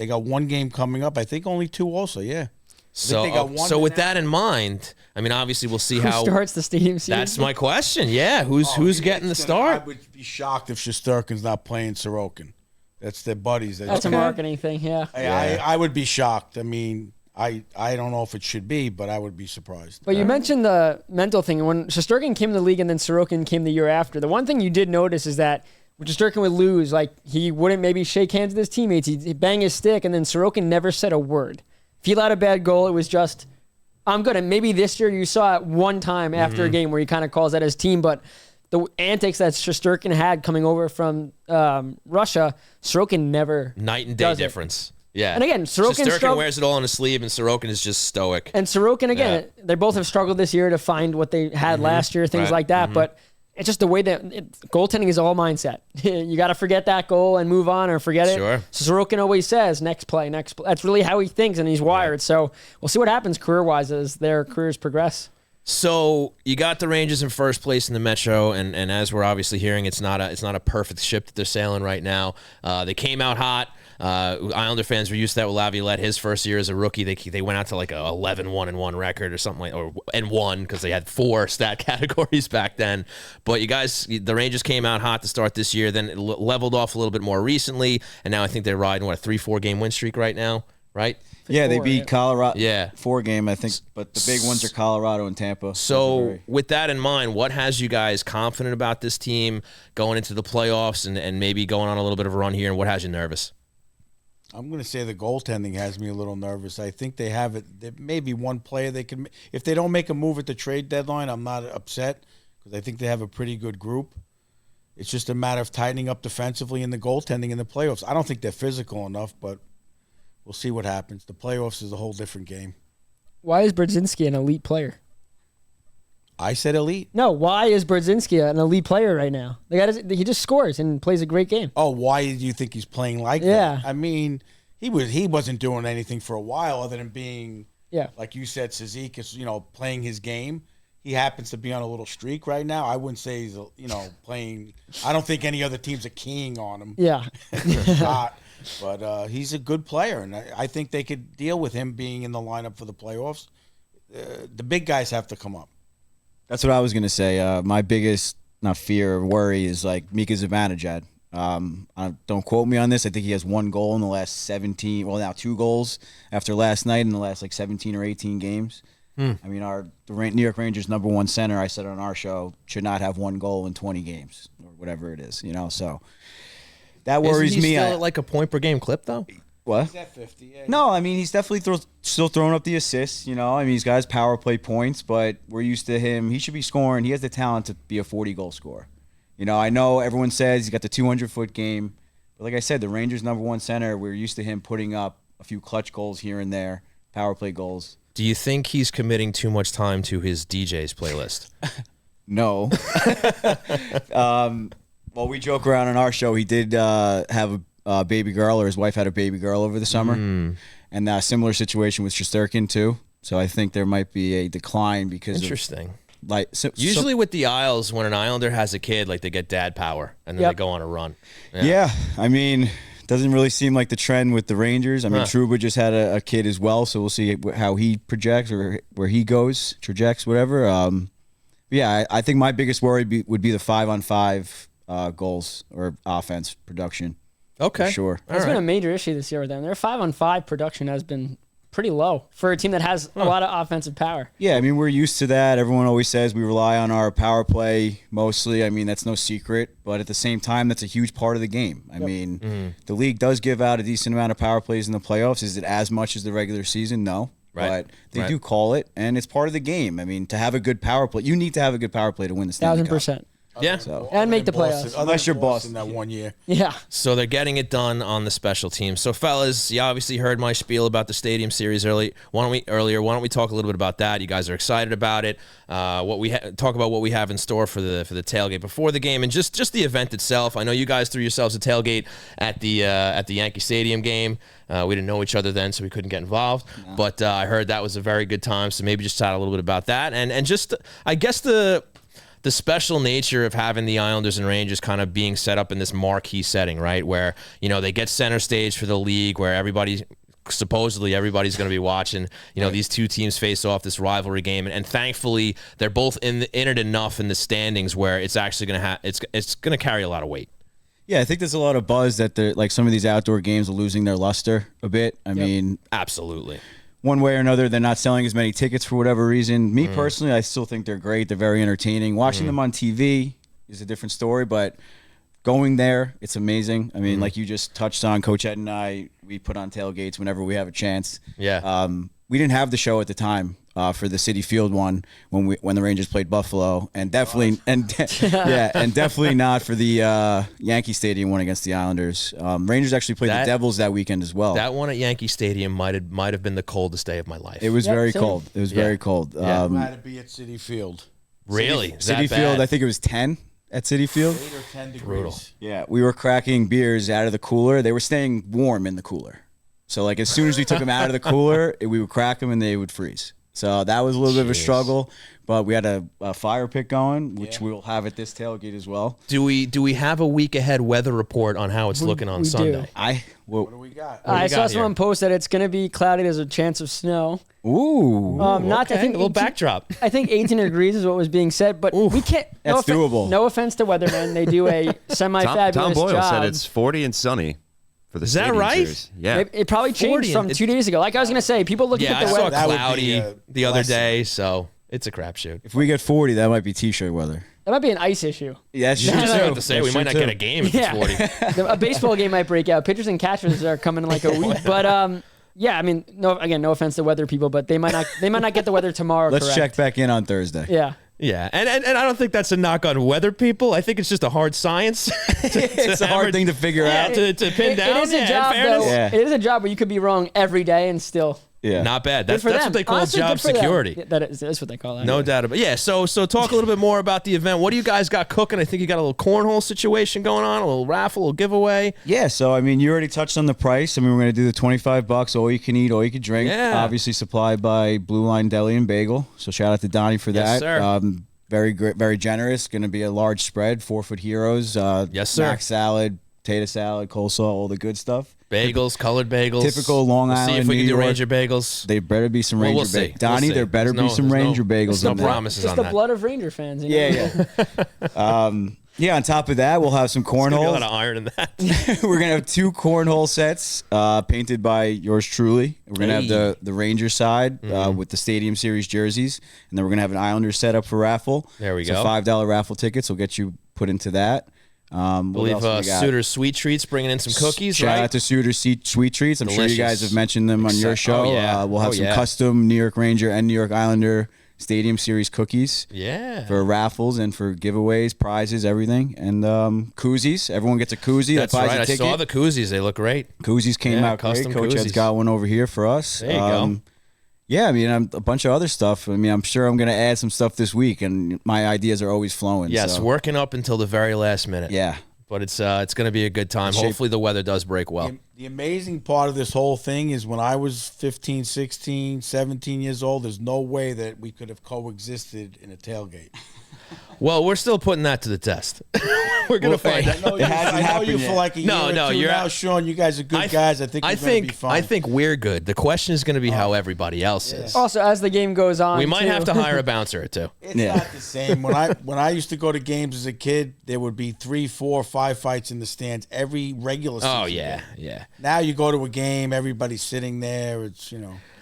got one game coming up. I think only 2 also. Yeah. So with that in mind, I mean, obviously we'll see Who how starts the Stadium Series. That's my question. Yeah, who's getting the start? I would be shocked if Shesterkin's not playing Sorokin. That's their buddies. That's a marketing thing. Yeah. I would be shocked. I mean, I don't know if it should be, but I would be surprised. But you mentioned the mental thing. When Shesterkin came to the league and then Sorokin came the year after, the one thing you did notice is that when Shesterkin would lose, like, he wouldn't maybe shake hands with his teammates. He'd bang his stick, and then Sorokin never said a word. If he let a bad goal, it was just, I'm good. And maybe this year you saw it one time after a game where he kind of calls out his team, but the antics that Shesterkin had coming over from Russia, Sorokin never night and day difference. Yeah. And again, Sorokin wears it all on his sleeve, and Sorokin is just stoic. And Sorokin, again, they both have struggled this year to find what they had last year, things like that. But it's just the way that goaltending is all mindset. You got to forget that goal and move on, or forget it. So Sorokin always says, next play, next play. That's really how he thinks, and he's wired. So we'll see what happens career-wise as their careers progress. So you got the Rangers in first place in the Metro, and as we're obviously hearing, it's not a perfect ship that they're sailing right now. They came out hot. Islander fans were used to that with Laviolette. His first year as a rookie, they went out to like a 11-1-1 record or something and won because they had 4 stat categories back then. But the Rangers came out hot to start this year, then it leveled off a little bit more recently, and now I think they're riding a 3-4 game win streak right now, right? Yeah, they beat Colorado. Yeah, 4 game I think, but the big ones are Colorado and Tampa. So with that in mind, what has you guys confident about this team going into the playoffs and maybe going on a little bit of a run here, and what has you nervous? I'm going to say the goaltending has me a little nervous. I think they have it. There may be one player they can. If they don't make a move at the trade deadline, I'm not upset because I think they have a pretty good group. It's just a matter of tightening up defensively in the goaltending in the playoffs. I don't think they're physical enough, but we'll see what happens. The playoffs is a whole different game. Why is Brodzinski an elite player? I said elite. No, why is Brodzinski an elite player right now? He just scores and plays a great game. Oh, why do you think he's playing like that? I mean, he wasn't doing anything for a while other than being Yeah. Like you said, Sazek is, playing his game. He happens to be on a little streak right now. I wouldn't say he's, playing. I don't think any other teams are keying on him. Yeah. Not, but he's a good player, and I think they could deal with him being in the lineup for the playoffs. The big guys have to come up. That's what I was going to say. My biggest, not fear or worry, is like Mika Zibanejad. Don't quote me on this. I think he has 1 goal in the last 17. Well, now 2 goals after last night in the last 17 or 18 games. I mean, the New York Rangers' #1 center, I said on our show, should not have 1 goal in 20 games or whatever it is. So that worries Isn't he me. Still at like a point per game clip though. What? He's at 50. Yeah. No, I mean he's definitely still throwing up the assists. I mean he's got his power play points, but we're used to him. He should be scoring. He has the talent to be a 40-goal scorer. I know everyone says he's got the 200-foot game, but like I said, the Rangers' #1 center, we're used to him putting up a few clutch goals here and there, power play goals. Do you think he's committing too much time to his DJ's playlist? No. Well, we joke around on our show. He did have a baby girl, or his wife had a baby girl over the summer, and a similar situation with Shesterkin too. So I think there might be a decline because Interesting. Usually with the Isles, when an Islander has a kid, like they get dad power and then they go on a run. Yeah, I mean, doesn't really seem like the trend with the Rangers. I mean, Trouba just had a kid as well, so we'll see how he projects or where he goes, trajects, whatever. Yeah, I think my biggest worry would be the 5-on-5 goals or offense production. Okay, for sure. It's been a major issue this year with them. Their 5-on-5 production has been pretty low for a team that has a lot of offensive power. Yeah, I mean, we're used to that. Everyone always says we rely on our power play mostly. I mean, that's no secret. But at the same time, that's a huge part of the game. I mean, the league does give out a decent amount of power plays in the playoffs. Is it as much as the regular season? No. Right. But they do call it, and it's part of the game. I mean, to have a good power play, you need to have a good power play to win the Stanley Cup. 1,000%. Yeah. And make the playoffs. Unless you're Boston. That 1 year. Yeah. So they're getting it done on the special teams. So, fellas, you obviously heard my spiel about the Stadium Series earlier. Why don't we talk a little bit about that? You guys are excited about it. Talk about what we have in store for the tailgate before the game and just the event itself. I know you guys threw yourselves a tailgate at the Yankee Stadium game. We didn't know each other then, so we couldn't get involved. No. But I heard that was a very good time. So maybe just chat a little bit about that and just I guess the special nature of having the Islanders and Rangers kind of being set up in this marquee setting, right? Where, they get center stage for the league, where supposedly everybody's going to be watching, these two teams face off this rivalry game. And thankfully, they're both in it enough in the standings where it's actually going to it's going to carry a lot of weight. Yeah, I think there's a lot of buzz that some of these outdoor games are losing their luster a bit. I mean, absolutely. One way or another, they're not selling as many tickets for whatever reason. Me personally, I still think they're great. They're very entertaining. Watching them on TV is a different story, but going there, it's amazing. I mean, like you just touched on, Coach Ed and I, we put on tailgates whenever we have a chance. Yeah. We didn't have the show at the time for the Citi Field one when the Rangers played Buffalo, and definitely definitely not for the Yankee Stadium one against the Islanders. Rangers actually played the Devils that weekend as well. That one at Yankee Stadium might have been the coldest day of my life. It was very cold. It was very cold. Glad to be at Citi Field. Really? Citi Field, I think it was 10 at Citi Field. 8 or 10 degrees. Brutal. Yeah, we were cracking beers out of the cooler. They were staying warm in the cooler. So, as soon as we took them out of the cooler, we would crack them and they would freeze. So that was a little bit of a struggle, but we had a fire pit going, which we'll have at this tailgate as well. Do we have a week ahead weather report on how it's looking on Sunday? What do we got? I saw someone post that it's going to be cloudy. There's a chance of snow. Ooh. I think a little backdrop. I think 18 degrees is what was being said, but we can't. That's doable. No offense to weathermen, they do a semi-fabulous Tom Boyle job. said it's 40 and sunny. For the Is that right? Series. Yeah. It probably changed from 2 days ago. Like I was going to say, people looking at the weather. I saw cloudy the other day, so it's a crapshoot. If we get 40, that might be T-shirt weather. That might be an ice issue. Yeah, that's true. I was about to say, we might not get a game if it's 40. A baseball game might break out. Pitchers and catchers are coming in like a week. But, yeah, I mean, no offense to weather people, but they might not get the weather tomorrow. Let's check back in on Thursday. Yeah. Yeah, and I don't think that's a knock on weather people. I think it's just a hard science. It's a hard thing to figure out. To pin down. It is a job, though. Yeah. It is a job where you could be wrong every day and still Yeah. Not bad. Good That's for them. what they call Honestly, job good for them. security. Yeah, that's what they call that. No doubt about it. Yeah, so talk a little bit more about the event. What do you guys got cooking? I think you got a little cornhole situation going on, a little raffle, a little giveaway. Yeah, so I mean, you already touched on the price. I mean, we're going to do the $25, all you can eat, all you can drink. Yeah. Obviously supplied by Blue Line Deli and Bagel. So shout out to Donnie for Yes, that. sir. Very great, very generous. Going to be a large spread, 4-foot heroes. Yes, sir. Mac salad, potato salad, coleslaw, all the good stuff. Bagels, colored bagels. Typical Long We'll Island, see if we New can do York. Ranger bagels. There better be some Well, Ranger we'll see. bagels. Donnie, We'll see. there better be some Ranger bagels There's no in there. promises Just on the that. blood of Ranger fans. You know? Yeah. Yeah, on top of that, we'll have some There's gonna be a cornholes. lot of iron in that. We're going to have 2 cornhole sets painted by yours truly. We're going to have the Ranger side with the Stadium Series jerseys, and then we're going to have an Islanders set up for raffle. There we so go. $5 raffle tickets will get you put into that. I believe Suiter's Sweet Treats bringing in some cookies, Shout right? out to Suiter's Sweet Treats. I'm sure you guys Delicious. have mentioned them on your show. Oh, yeah. We'll have Oh, some yeah. custom New York Ranger and New York Islander Stadium Series cookies. Yeah. For raffles and for giveaways, prizes, everything. And koozies. Everyone gets a koozie That's that buys right. a I ticket. saw the koozies. They look great. Koozies came Yeah, out great. custom Coach has koozies. got one over here for us. There you go. Yeah, I mean, a bunch of other stuff. I mean, I'm sure I'm going to add some stuff this week, and my ideas are always flowing. Yes, so. working up until the very last minute. Yeah. But it's going to be a good time. Hopefully the weather does break well. The amazing part of this whole thing is when I was 15, 16, 17 years old, there's no way that we could have coexisted in a tailgate. Well, we're still putting that to the test. We're going to find out. I know you for like a year or two you're now, Sean. You guys are good guys. I think we're going to be fine. I think we're good. The question is going to be how everybody else is. Also, as the game goes on, We might too. have to hire a bouncer or two. It's not the same. When I used to go to games as a kid, there would be 3, 4, 5 fights in the stands every regular season. Oh, yeah, yeah. Now you go to a game, everybody's sitting there. It's,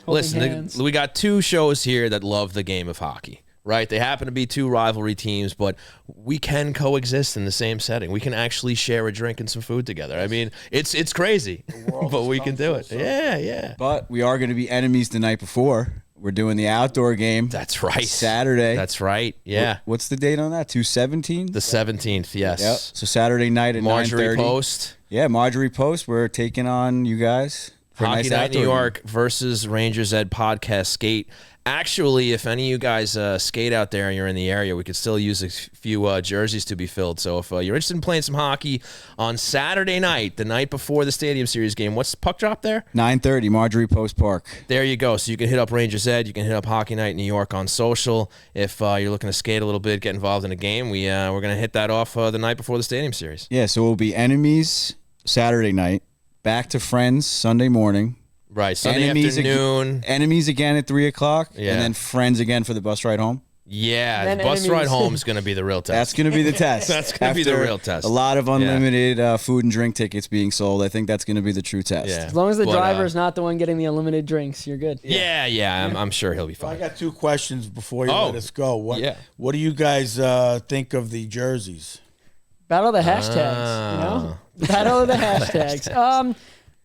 Listen, we got 2 shows here that love the game of hockey, right? They happen to be 2 rivalry teams, but we can coexist in the same setting. We can actually share a drink and some food together. I mean, it's crazy, but we can do it. Yeah. But we are going to be enemies the night before. We're doing the outdoor game. That's right. Saturday. That's right. Yeah. What's the date on that? 2/17? The 17th, yes. Yep. So Saturday night at 9:30. Marjorie Post. Yeah, Marjorie Post. We're taking on you guys. For a Hockey nice Night New outdoor York versus Rangers Ed Podcast Skate. Actually, if any of you guys skate out there and you're in the area, we could still use a few jerseys to be filled. So if you're interested in playing some hockey on Saturday night, the night before the Stadium Series game, what's the puck drop there? 9:30, Marjorie Post Park. There you go. So you can hit up Rangers Ed. You can hit up Hockey Night New York on social. If you're looking to skate a little bit, get involved in a game, we're going to hit that off the night before the Stadium Series. Yeah, so we'll be enemies Saturday night, back to friends Sunday morning. Right, Sunday enemies afternoon. Enemies again at 3 o'clock, Yeah. and then friends again for the bus ride home. Yeah, Then the bus enemies. ride home is going to be the real test. That's going to be the test. That's going to be the After real test. A lot of unlimited food and drink tickets being sold. I think that's going to be the true test. Yeah. As long as the But, driver's not the one getting the unlimited drinks, you're good. Yeah, I'm sure he'll be I fine. got 2 questions before you Oh. let us go. Yeah. What do you guys think of the jerseys? Battle of the hashtags, you know? Battle of the hashtags.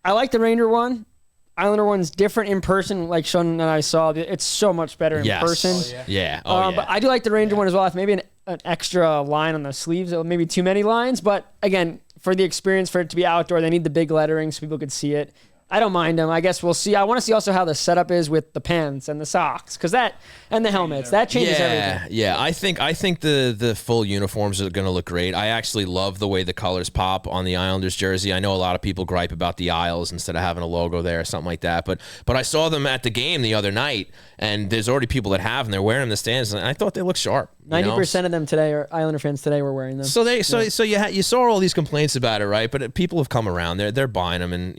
I like the Ranger one. Islander one's different in person, like Sean and I saw. It's so much better in person. Yeah. But I do like the Ranger one as well. If maybe an extra line on the sleeves, or maybe too many lines. But again, for the experience, for it to be outdoor, they need the big lettering so people could see it. I don't mind them. I guess we'll see. I want to see also how the setup is with the pants and the socks, and the helmets. That changes everything. Yeah. I think the full uniforms are going to look great. I actually love the way the colors pop on the Islanders jersey. I know a lot of people gripe about the aisles instead of having a logo there or something like that. But I saw them at the game the other night, and there's already people that have them. They're wearing them in the stands, and I thought they looked sharp. 90% of them today, or Islander fans today, were wearing them. So you saw all these complaints about it, right? But people have come around. They're buying them, and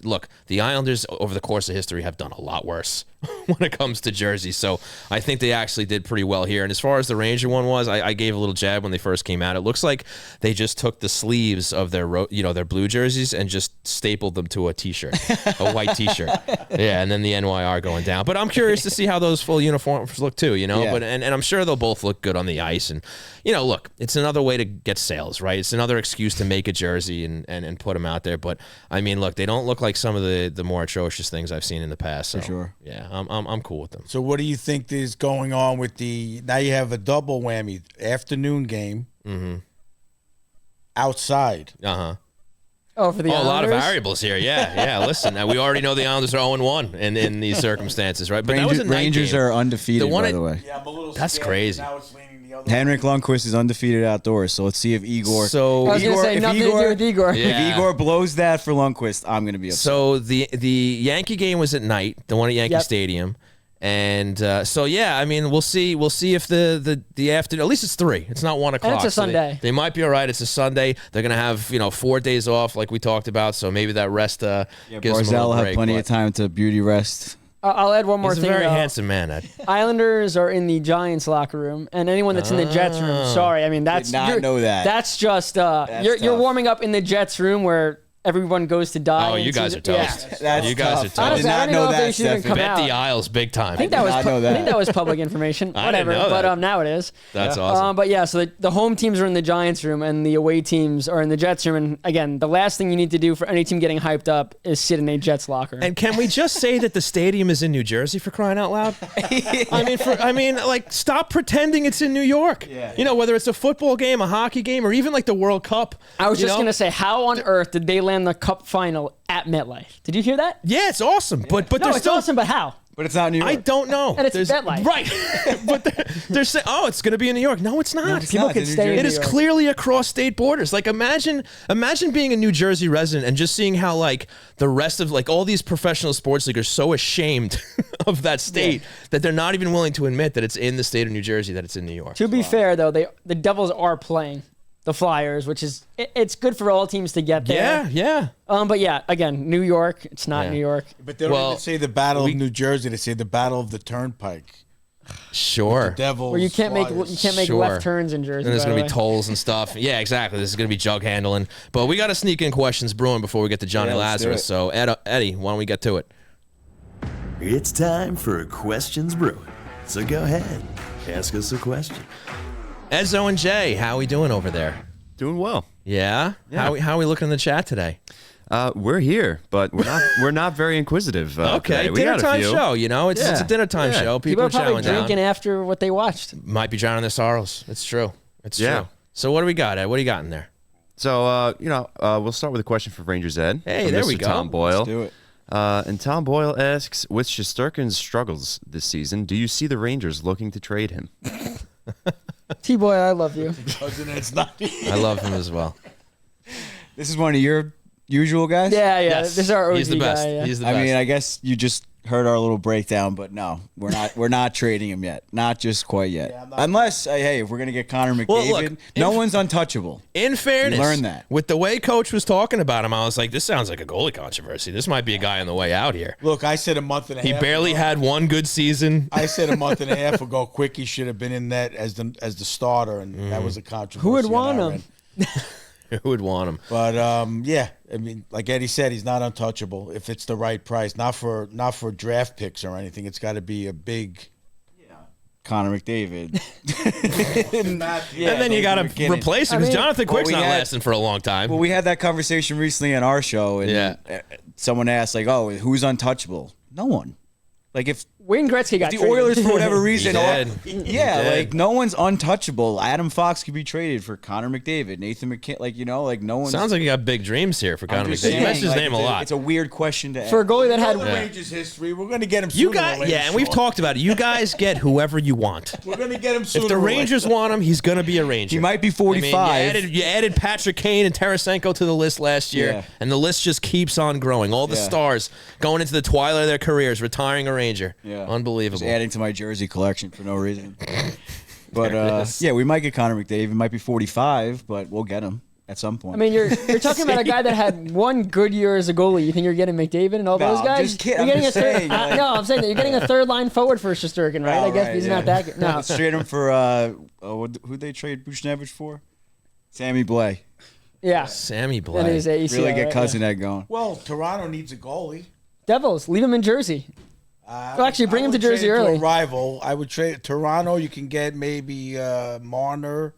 look, the Islanders over the course of history have done a lot worse when it comes to jerseys. So I think they actually did pretty well here. And as far as the Ranger one was, I gave a little jab when they first came out. It looks like they just took the sleeves of their their blue jerseys and just stapled them to a T-shirt, a white T-shirt. Yeah, and then the NYR going down. But I'm curious to see how those full uniforms look too. Yeah. But and I'm sure they'll both look good on the ice. And look, it's another way to get sales, right? It's another excuse to make a jersey and put them out there. But I mean, look, they don't look like some of the more atrocious things I've seen in the past. So, For sure. Yeah, I'm cool with them. So what do you think is going on with now you have a double whammy, afternoon game outside. Uh-huh. Oh, for the a lot of Islanders? variables here. Yeah. Listen, we already know the Islanders are 0-1 in these circumstances, right? But that was a night Rangers game. are undefeated, by the way. Yeah, I'm a little That's scared. crazy. Now it's leaning the other Henrik way. Lundqvist is undefeated outdoors, so let's see if Igor. So I was going to say nothing to do with Igor. Yeah. If Igor blows that for Lundqvist, I'm going to be upset. So the Yankee game was at night, the one at Yankee Stadium. And I mean, we'll see if the afternoon, at least it's 3. It's not 1 o'clock. And it's a Sunday. They might be all right. It's a Sunday. They're going to have, 4 days off like we talked about. So maybe that rest gives them a Barzal little will break. have plenty of time to beauty rest. I'll add one more He's thing. a very though. handsome man, Ed. Islanders are in the Giants locker room, and anyone that's in the Jets room, sorry, I mean that's Did not know that. That's just you're tough. warming up in the Jets room where everyone goes to die. Oh, and you guys see are the- yeah. toast. That's You guys tough. are toast. Honestly, I Did don't not know know if they that, should even Stefen. come Bet out. the aisles big time. I think that was not know that. I think that was public information. I Whatever, didn't know but that. now it is. That's awesome. But yeah, so the home teams are in the Giants room and the away teams are in the Jets room. And again, the last thing you need to do for any team getting hyped up is sit in a Jets locker. And can we just say that the stadium is in New Jersey for crying out loud? I mean, stop pretending it's in New York. Yeah. Whether it's a football game, a hockey game, or even like the World Cup. I was just gonna say, how on earth did they land the Cup final at MetLife? Did you hear that? Yeah, it's awesome. But No, there's it's still awesome, but how? But it's not New York. I don't know. And it's There's- MetLife. Right. But they're saying, it's going to be in New York. No, it's not. it's People not. can It's in stay New in It New is York. clearly across state borders. Like imagine being a New Jersey resident and just seeing how like the rest of like all these professional sports leagues are so ashamed of that state that they're not even willing to admit that it's in the state of New Jersey, that it's in New York. To be fair, though, the Devils are playing the Flyers, which is it's good for all teams to get there. Yeah. But yeah, again, New York. It's not Yeah. New York. But they don't even say the Battle of New Jersey. They say the Battle of the Turnpike. Sure. The Devils. Where you can't make Sure. left turns in Jersey. And there's by going the to be way. tolls and stuff. Yeah, exactly. This is going to be jug handling. But we got to sneak in questions brewing before we get to Jonny Yeah, let's do Lazarus. it. So, Eddie, why don't we get to it? It's time for Questions Brewing. So go ahead, ask us a question. Ezzo and Jay, how we doing over there? Doing well. Yeah? How are we looking in the chat today? We're here, but we're not very inquisitive. Okay, today. We dinner got a time few. show, it's a dinner time show. People People are probably chowing down. drinking after what they watched. Might be drowning their sorrows. It's true. It's Yeah. true. So what do we got, Ed? What do you got in there? So we'll start with a question for Rangers Ed. Hey, from there Mr. we go. Tom Boyle. Let's do it. And Tom Boyle asks, with Shesterkin's struggles this season, do you see the Rangers looking to trade him? T-Boy, I love you. I love him as well. This is one of your usual guys? Yeah. Yes. This is our OG He's the best. guy. Yeah. He's the I best. mean, I guess you just heard our little breakdown, but no, we're not trading him yet. Not just quite yet. Unless, hey, if we're going to get Connor McDavid, Well, look, no one's untouchable. In fairness, learned that. with the way Coach was talking about him, I was like, this sounds like a goalie controversy. This might be a guy on the way out here. Look, I said a month and a He half barely ago. had one good season. I said a month and a half ago, Quickie should have been in that as the starter, and that was a controversy. Who would on want our him? end. Who would want him? But yeah, I mean, like Eddie said, he's not untouchable if it's the right price. Not for draft picks or anything. It's got to be a big. Connor McDavid. And then you got to replace him because Jonathan Quick's not lasting for a long time. Well, we had that conversation recently on our show, and someone asked, like, "Oh, who's untouchable?" No one. Like if Wayne Gretzky got the traded. Oilers for whatever reason, He did. like no one's untouchable. Adam Fox could be traded for Connor McDavid, Nathan McKinnon, like no one. Sounds like you got big dreams here for Connor McDavid. You mentioned his name a lot. It's a weird question to ask. For a goalie that had the Rangers history, we're going to get him. You sooner or got later, and we've Sean. talked about it. You guys get whoever you want. We're going to get him sooner. If the or later. Rangers want him, he's going to be a Ranger. He might be 45. I mean, you added Patrick Kane and Tarasenko to the list last year, and the list just keeps on growing. All the stars going into the twilight of their careers, retiring a Ranger. Yeah. Unbelievable. Just adding to my jersey collection for no reason. But yeah, we might get Connor McDavid. He might be 45, but we'll get him at some point. I mean, you're talking about a guy that had one good year as a goalie. You think you're getting McDavid and all those I'm guys? just kidding. You're I'm getting just a third. saying, like- No, I'm saying that you're getting a third line forward for Shesterkin, right? I guess right, he's yeah. not that good. No, Let's trade him for who'd they trade Buchnevich for? Sammy Blais. yeah. Sammy And Blais. his ACL, Really get right? Cousin Ed going. Well, Toronto needs a goalie. Devils, leave him in Jersey. Well, actually, bring him to Jersey trade early. To a rival, I would trade Toronto. You can get maybe Marner.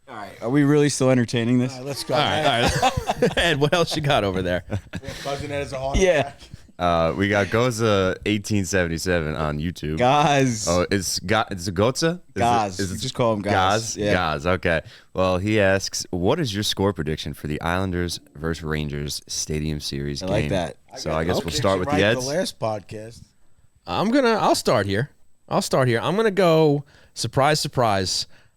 All right. Are we really still entertaining this? Let's go. All right. Ed, what else you got over there? Cousin Ed is a heart Yeah. attack. We got Goza 1877 on YouTube. Gaz. Oh, it's Goza? Gaz. Just call him Gaz. Yeah. Gaz. Okay. Well, he asks, what is your score prediction for the Islanders versus Rangers Stadium Series game? I like that. So I guess we'll start with the Eds. The last podcast. I'll start here. I'm gonna go surprise. I'm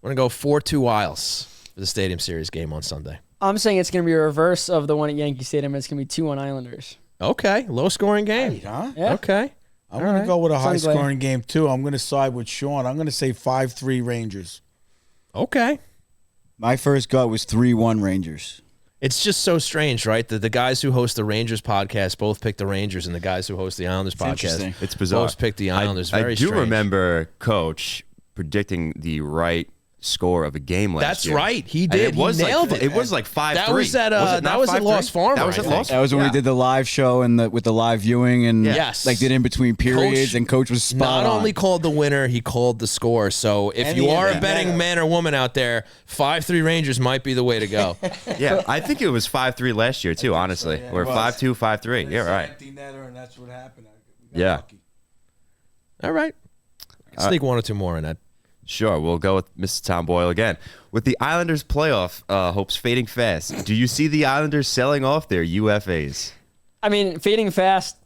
gonna go 4-2 Isles for the Stadium Series game on Sunday. I'm saying it's going to be a reverse of the one at Yankee Stadium. It's going to be 2-1 Islanders. Okay, low-scoring game. Right, huh? Yeah. Okay. I'm going to go with a high-scoring game, too. I'm going to side with Sean. I'm going to say 5-3 Rangers. Okay. My first gut was 3-1 Rangers. It's just so strange, right? That the guys who host the Rangers podcast both pick the Rangers, and the guys who host the Islanders podcast It's bizarre. both pick the Islanders. Very I do strange. remember Coach predicting the right score of a game last That's year. right. He did. He nailed it. It was like 5-3. That was at Lost Farm. That was at Lost. That was when we did the live show and with the live viewing and Yes. like did in between periods, and Coach was spot not on. only called the winner, he called the score. So if you are a betting man or woman out there, 5-3 Rangers might be the way to go. Yeah, I think it was 5-3 last year too. Honestly, so, yeah. or 5-2, 5-3. Yeah, right. Empty netter, and that's what happened. Yeah. Lucky. All right. Sneak one or two more in that. Sure, we'll go with Mr. Tom Boyle again. With the Islanders' playoff hopes fading fast, do you see the Islanders selling off their UFAs? I mean, fading fast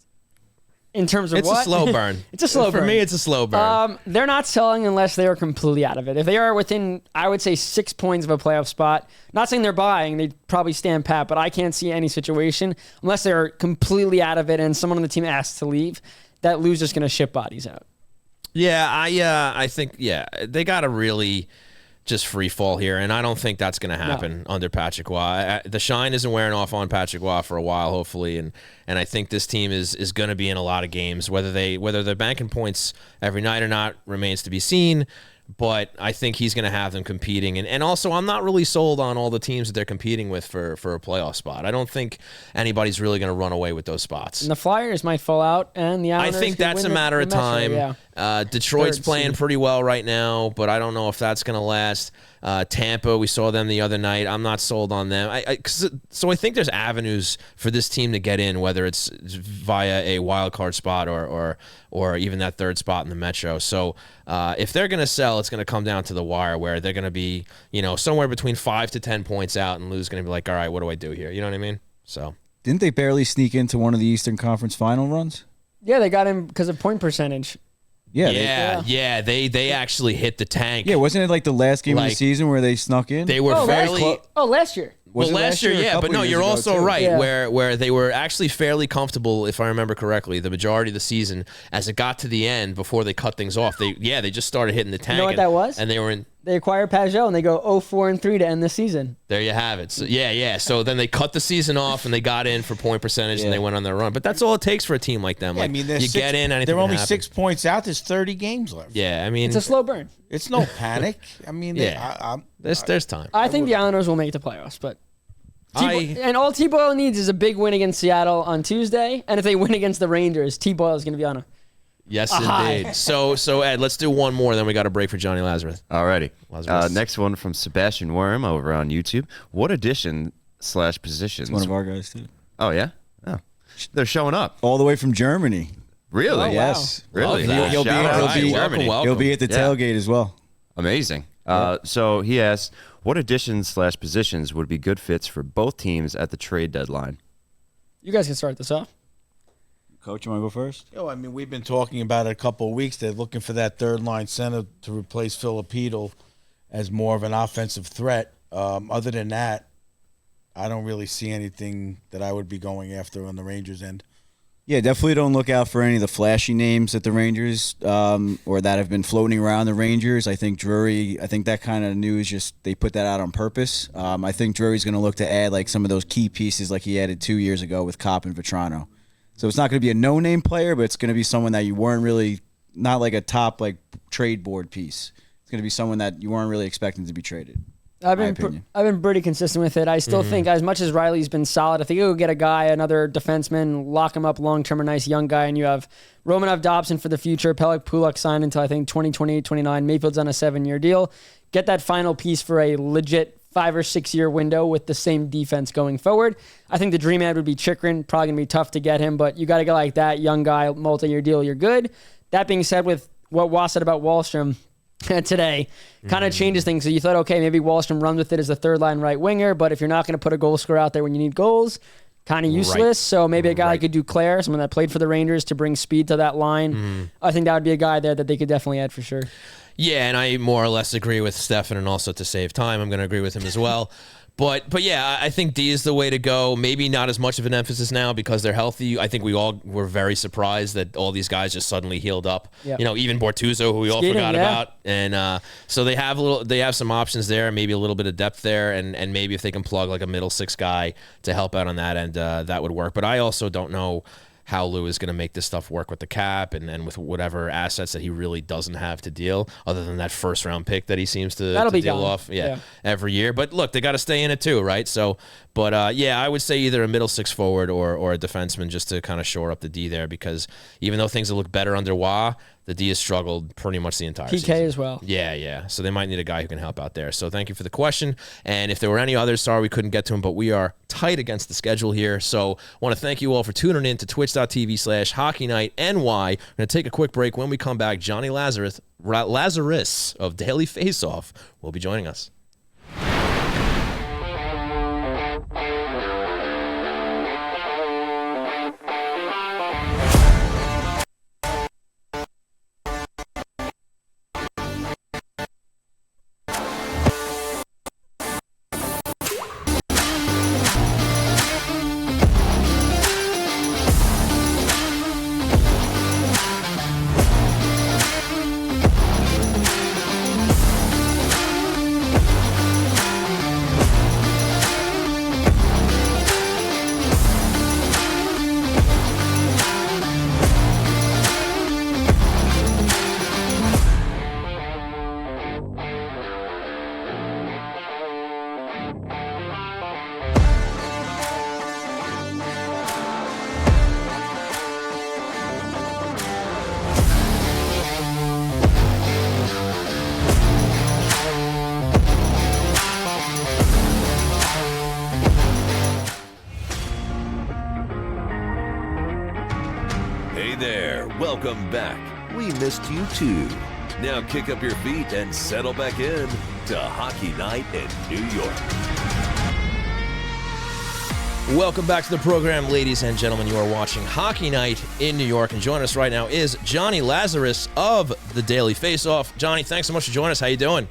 in terms of It's what? a slow burn. It's a slow burn. For me, it's a slow burn. They're not selling unless they are completely out of it. If they are within, I would say, 6 points of a playoff spot, not saying they're buying, they'd probably stand pat, but I can't see any situation unless they're completely out of it and someone on the team asks to leave, that loser's going to ship bodies out. Yeah, I think they got to really just free fall here, and I don't think that's going to happen under Patrick Roy. The shine isn't wearing off on Patrick Roy for a while, hopefully, and I think this team is going to be in a lot of games. Whether they're banking points every night or not remains to be seen. But I think he's going to have them competing. And also, I'm not really sold on all the teams that they're competing with for a playoff spot. I don't think anybody's really going to run away with those spots. And the Flyers might fall out, and the Islanders I think that's a matter of time. Detroit's playing pretty well right now, but I don't know if that's going to last. Tampa, we saw them the other night. I'm not sold on them. So I think there's avenues for this team to get in, whether it's via a wild card spot or even that third spot in the Metro. So if they're going to sell, it's going to come down to the wire, where they're going to be, somewhere between 5 to 10 points out, and Lou's going to be like, all right, what do I do here? You know what I mean? So didn't they barely sneak into one of the Eastern Conference final runs? Yeah, they got him because of point percentage. Yeah, they actually hit the tank. Yeah, wasn't it like the last game of the season where they snuck in? They were fairly. last year. Was it last year, yeah, but no, you're also too? right. Yeah. Where they were actually fairly comfortable, if I remember correctly, the majority of the season. As it got to the end, before they cut things off, they just started hitting the tank. You know what that was? And they were in. They acquired Pajot, and they go 0-4-3 to end the season. There you have it. So, yeah. So then they cut the season off, and they got in for point percentage, and they went on their run. But that's all it takes for a team like them. Yeah, Like, I mean, you get in, anything they're can only happen. 6 points out. There's 30 games left. Yeah, I mean, It's a slow burn. It's no panic. I mean, there's time. I think the Islanders will make the playoffs, but and all T-Boyle needs is a big win against Seattle on Tuesday, and if they win against the Rangers, T-Boyle is going to be on a Yes, high. indeed. So Ed, let's do one more, then we got a break for Jonny Lazarus. Alrighty. Lazarus. Next one from Sebastian Worm over on YouTube. What addition/positions? It's one of our guys too. Oh yeah. Oh, they're showing up all the way from Germany. Really? Oh, yes. Wow. Really? He'll be at the tailgate as well. Amazing. So he asks, what additions/positions would be good fits for both teams at the trade deadline? You guys can start this off. Coach, you want to go first? I mean, we've been talking about it a couple of weeks. They're looking for that third-line center to replace Filipino as more of an offensive threat. Other than that, I don't really see anything that I would be going after on the Rangers' end. Yeah, definitely don't look out for any of the flashy names at the Rangers or that have been floating around the Rangers. I think Drury, that kind of news, just they put that out on purpose. I think Drury's going to look to add like some of those key pieces like he added 2 years ago with Kopp and Vetrano. So it's not going to be a no-name player, but it's going to be someone that you weren't really, not like a top like trade board piece. It's going to be someone that you weren't really expecting to be traded. I've been pretty consistent with it. I still think, as much as Riley's been solid, if they go get a guy, another defenseman, lock him up long-term, a nice young guy, and you have Romanov Dobson for the future, Pelech Pulak signed until I think 2028-29, Mayfield's on a 7-year deal. Get that final piece for a legit 5 or 6 year window with the same defense going forward. I think the dream ad would be Chikrin. Probably going to be tough to get him, but you got to go like that. Young guy, multi-year deal, you're good. That being said, with what Wah said about Wahlstrom today, kind of changes things. So you thought, okay, maybe Wahlstrom runs with it as a third line right winger, but if you're not going to put a goal scorer out there when you need goals, kind of useless. Right. So maybe a guy like a Duclair, someone that played for the Rangers, to bring speed to that line. I think that would be a guy there that they could definitely add for sure. Yeah, and I more or less agree with Stefen, and also to save time, I'm going to agree with him as well. But yeah, I think D is the way to go. Maybe not as much of an emphasis now because they're healthy. I think we all were very surprised that all these guys just suddenly healed up. Yep. Even Bortuzzo, who we all forgot about. And so they have some options there, maybe a little bit of depth there, and maybe if they can plug like a middle six guy to help out on that end, that would work. But I also don't know how Lou is going to make this stuff work with the cap and with whatever assets that he really doesn't have to deal, other than that first round pick that he seems to deal off every year. But look, they got to stay in it too, right? So, but I would say either a middle six forward or a defenseman just to kind of shore up the D there, because even though things will look better under Wah, the D has struggled pretty much the entire season. PK as well. Yeah. So they might need a guy who can help out there. So thank you for the question. And if there were any others, sorry we couldn't get to them, but we are tight against the schedule here. So I want to thank you all for tuning in to twitch.tv/HockeyNightNY. We're going to take a quick break. When we come back, Jonny Lazarus of Daily Faceoff will be joining us. Welcome back. We missed you too. Now kick up your feet and settle back in to Hockey Night in New York. Welcome back to the program, ladies and gentlemen. You are watching Hockey Night in New York, and joining us right now is Jonny Lazarus of the Daily Faceoff. Johnny, thanks so much for joining us. How you doing?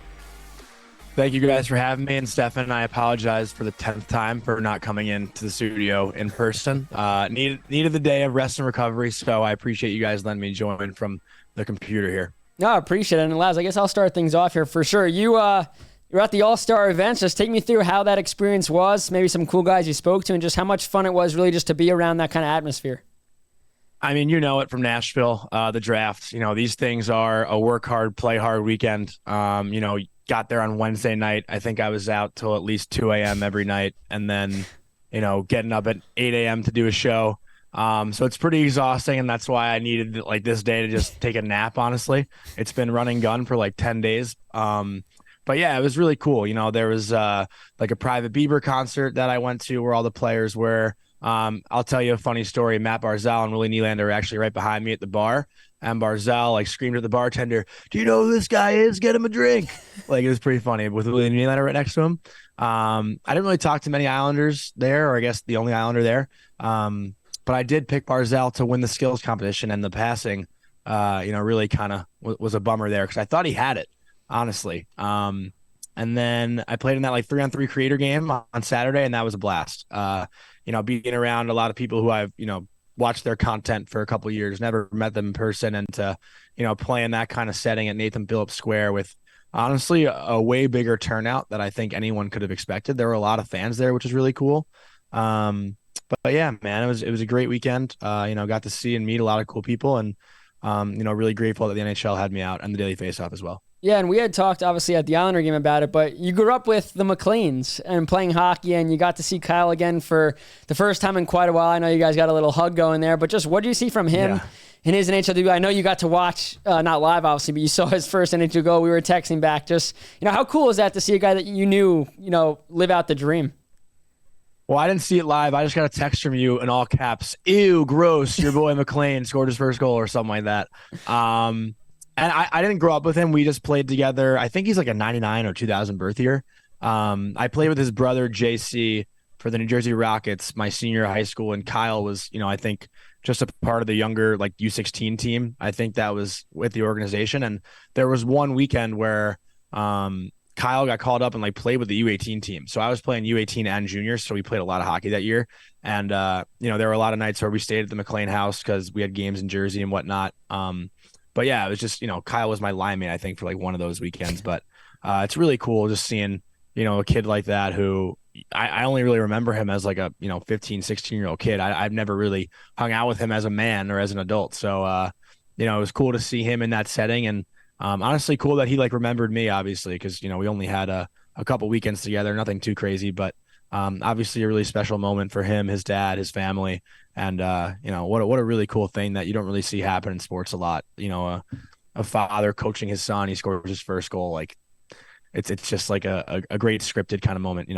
Thank you guys for having me. And Stefen, I apologize for the 10th time for not coming into the studio in person. Needed the day of rest and recovery, so I appreciate you guys letting me join from the computer here. No, I appreciate it. And Laz, I guess I'll start things off here for sure. You're at the All-Star events. Just take me through how that experience was, maybe some cool guys you spoke to, and just how much fun it was really just to be around that kind of atmosphere. I mean, you know it from Nashville, the draft. These things are a work hard, play hard weekend. Got there on Wednesday night. I think I was out till at least 2 a.m. every night, and then, getting up at 8 a.m. to do a show. So it's pretty exhausting, and that's why I needed this day to just take a nap, honestly. It's been running gun for 10 days. But yeah, it was really cool. There was a private Bieber concert that I went to where all the players were. I'll tell you a funny story. Matt Barzal and Willie Nylander are actually right behind me at the bar. And Barzal screamed at the bartender, "Do you know who this guy is? Get him a drink." It was pretty funny with Willie Nylander right next to him. I didn't really talk to many Islanders there, or I guess the only Islander there. But I did pick Barzal to win the skills competition, and the passing, really kind of was a bummer there because I thought he had it, honestly. And then I played in that 3-on-3 creator game on Saturday, and that was a blast. Being around a lot of people who I've, watched their content for a couple of years, never met them in person, and to, play in that kind of setting at Nathan Phillips Square with honestly a way bigger turnout that I think anyone could have expected. There were a lot of fans there, which is really cool. But yeah, man, it was a great weekend. Got to see and meet a lot of cool people, and really grateful that the NHL had me out and the Daily Faceoff as well. Yeah, and we had talked obviously at the Islander game about it, but you grew up with the McLeans and playing hockey, and you got to see Kyle again for the first time in quite a while. I know you guys got a little hug going there, but just what do you see from him in his NHL debut. I know you got to watch, not live obviously, but you saw his first NHL goal. We were texting back. Just, how cool is that to see a guy that you knew, live out the dream? Well, I didn't see it live. I just got a text from you in all caps. Ew, gross. Your boy McLean scored his first goal or something like that. And I didn't grow up with him. We just played together. I think he's like a 99 or 2000 birth year. I played with his brother, JC, for the New Jersey Rockets my senior year of high school. And Kyle was, I think just a part of the younger like U16 team. I think that was with the organization. And there was one weekend where Kyle got called up and like played with the U18 team. So I was playing U18 and juniors. So we played a lot of hockey that year. And, there were a lot of nights where we stayed at the McLean house because we had games in Jersey and whatnot. But yeah, it was just, Kyle was my lineman, I think, for like one of those weekends. But it's really cool just seeing, a kid like that who I only really remember him as like a, 15, 16-year-old kid. I've never really hung out with him as a man or as an adult. So, it was cool to see him in that setting. And honestly, cool that he like remembered me, obviously, because, we only had a couple weekends together, nothing too crazy, but obviously a really special moment for him, his dad, his family. And, what a really cool thing that you don't really see happen in sports a lot. A father coaching his son, he scores his first goal. Like it's just like a great scripted kind of moment,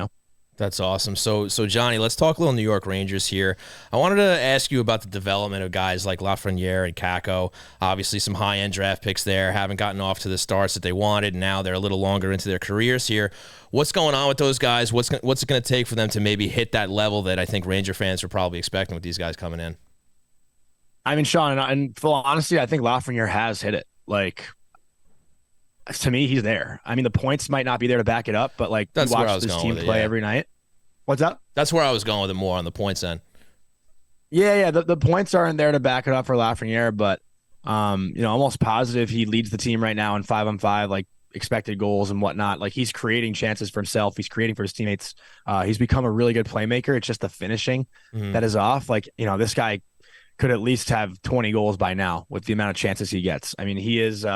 That's awesome. So Jonny, let's talk a little New York Rangers here. I wanted to ask you about the development of guys like Lafreniere and Kakko. Obviously, some high-end draft picks there. Haven't gotten off to the starts that they wanted. Now they're a little longer into their careers here. What's going on with those guys? What's it going to take for them to maybe hit that level that I think Ranger fans are probably expecting with these guys coming in? I mean, Sean, and full honesty, I think Lafreniere has hit it. Like, to me, he's there. I mean, the points might not be there to back it up, but like, that's you watch this team play every night. What's up? That's where I was going with it more on the points end. Yeah. The points aren't there to back it up for Lafreniere, but almost positive he leads the team right now in 5-on-5, like expected goals and whatnot. Like he's creating chances for himself. He's creating for his teammates. He's become a really good playmaker. It's just the finishing that is off. Like, this guy could at least have 20 goals by now with the amount of chances he gets. I mean, he is,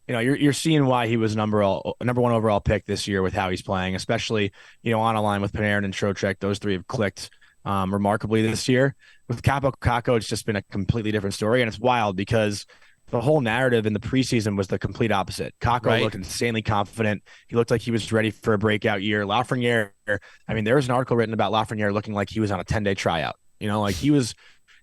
you're seeing why he was number one overall pick this year with how he's playing, especially, on a line with Panarin and Trocheck. Those three have clicked remarkably this year. With Kakko, it's just been a completely different story. And it's wild because the whole narrative in the preseason was the complete opposite. Kakko looked insanely confident. He looked like he was ready for a breakout year. Lafreniere, I mean, there was an article written about Lafreniere looking like he was on a 10-day tryout. Like he was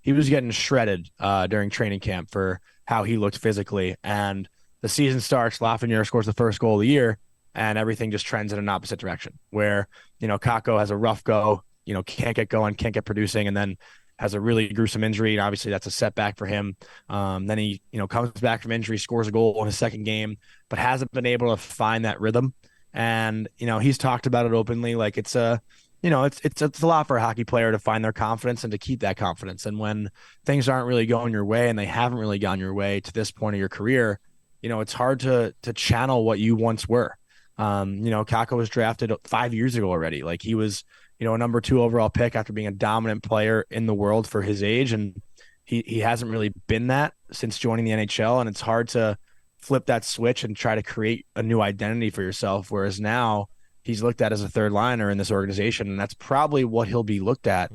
getting shredded during training camp for how he looked physically. And the season starts, Lafreniere scores the first goal of the year, and everything just trends in an opposite direction where, Kakko has a rough go, can't get going, can't get producing, and then has a really gruesome injury. And obviously that's a setback for him. Then he, comes back from injury, scores a goal in his second game, but hasn't been able to find that rhythm. And, he's talked about it openly. Like it's a lot for a hockey player to find their confidence and to keep that confidence. And when things aren't really going your way and they haven't really gone your way to this point of your career, it's hard to channel what you once were. Kakko was drafted 5 years ago already. Like he was, a number 2 overall pick after being a dominant player in the world for his age. And he hasn't really been that since joining the NHL. And it's hard to flip that switch and try to create a new identity for yourself. Whereas now he's looked at as a third liner in this organization. And that's probably what he'll be looked at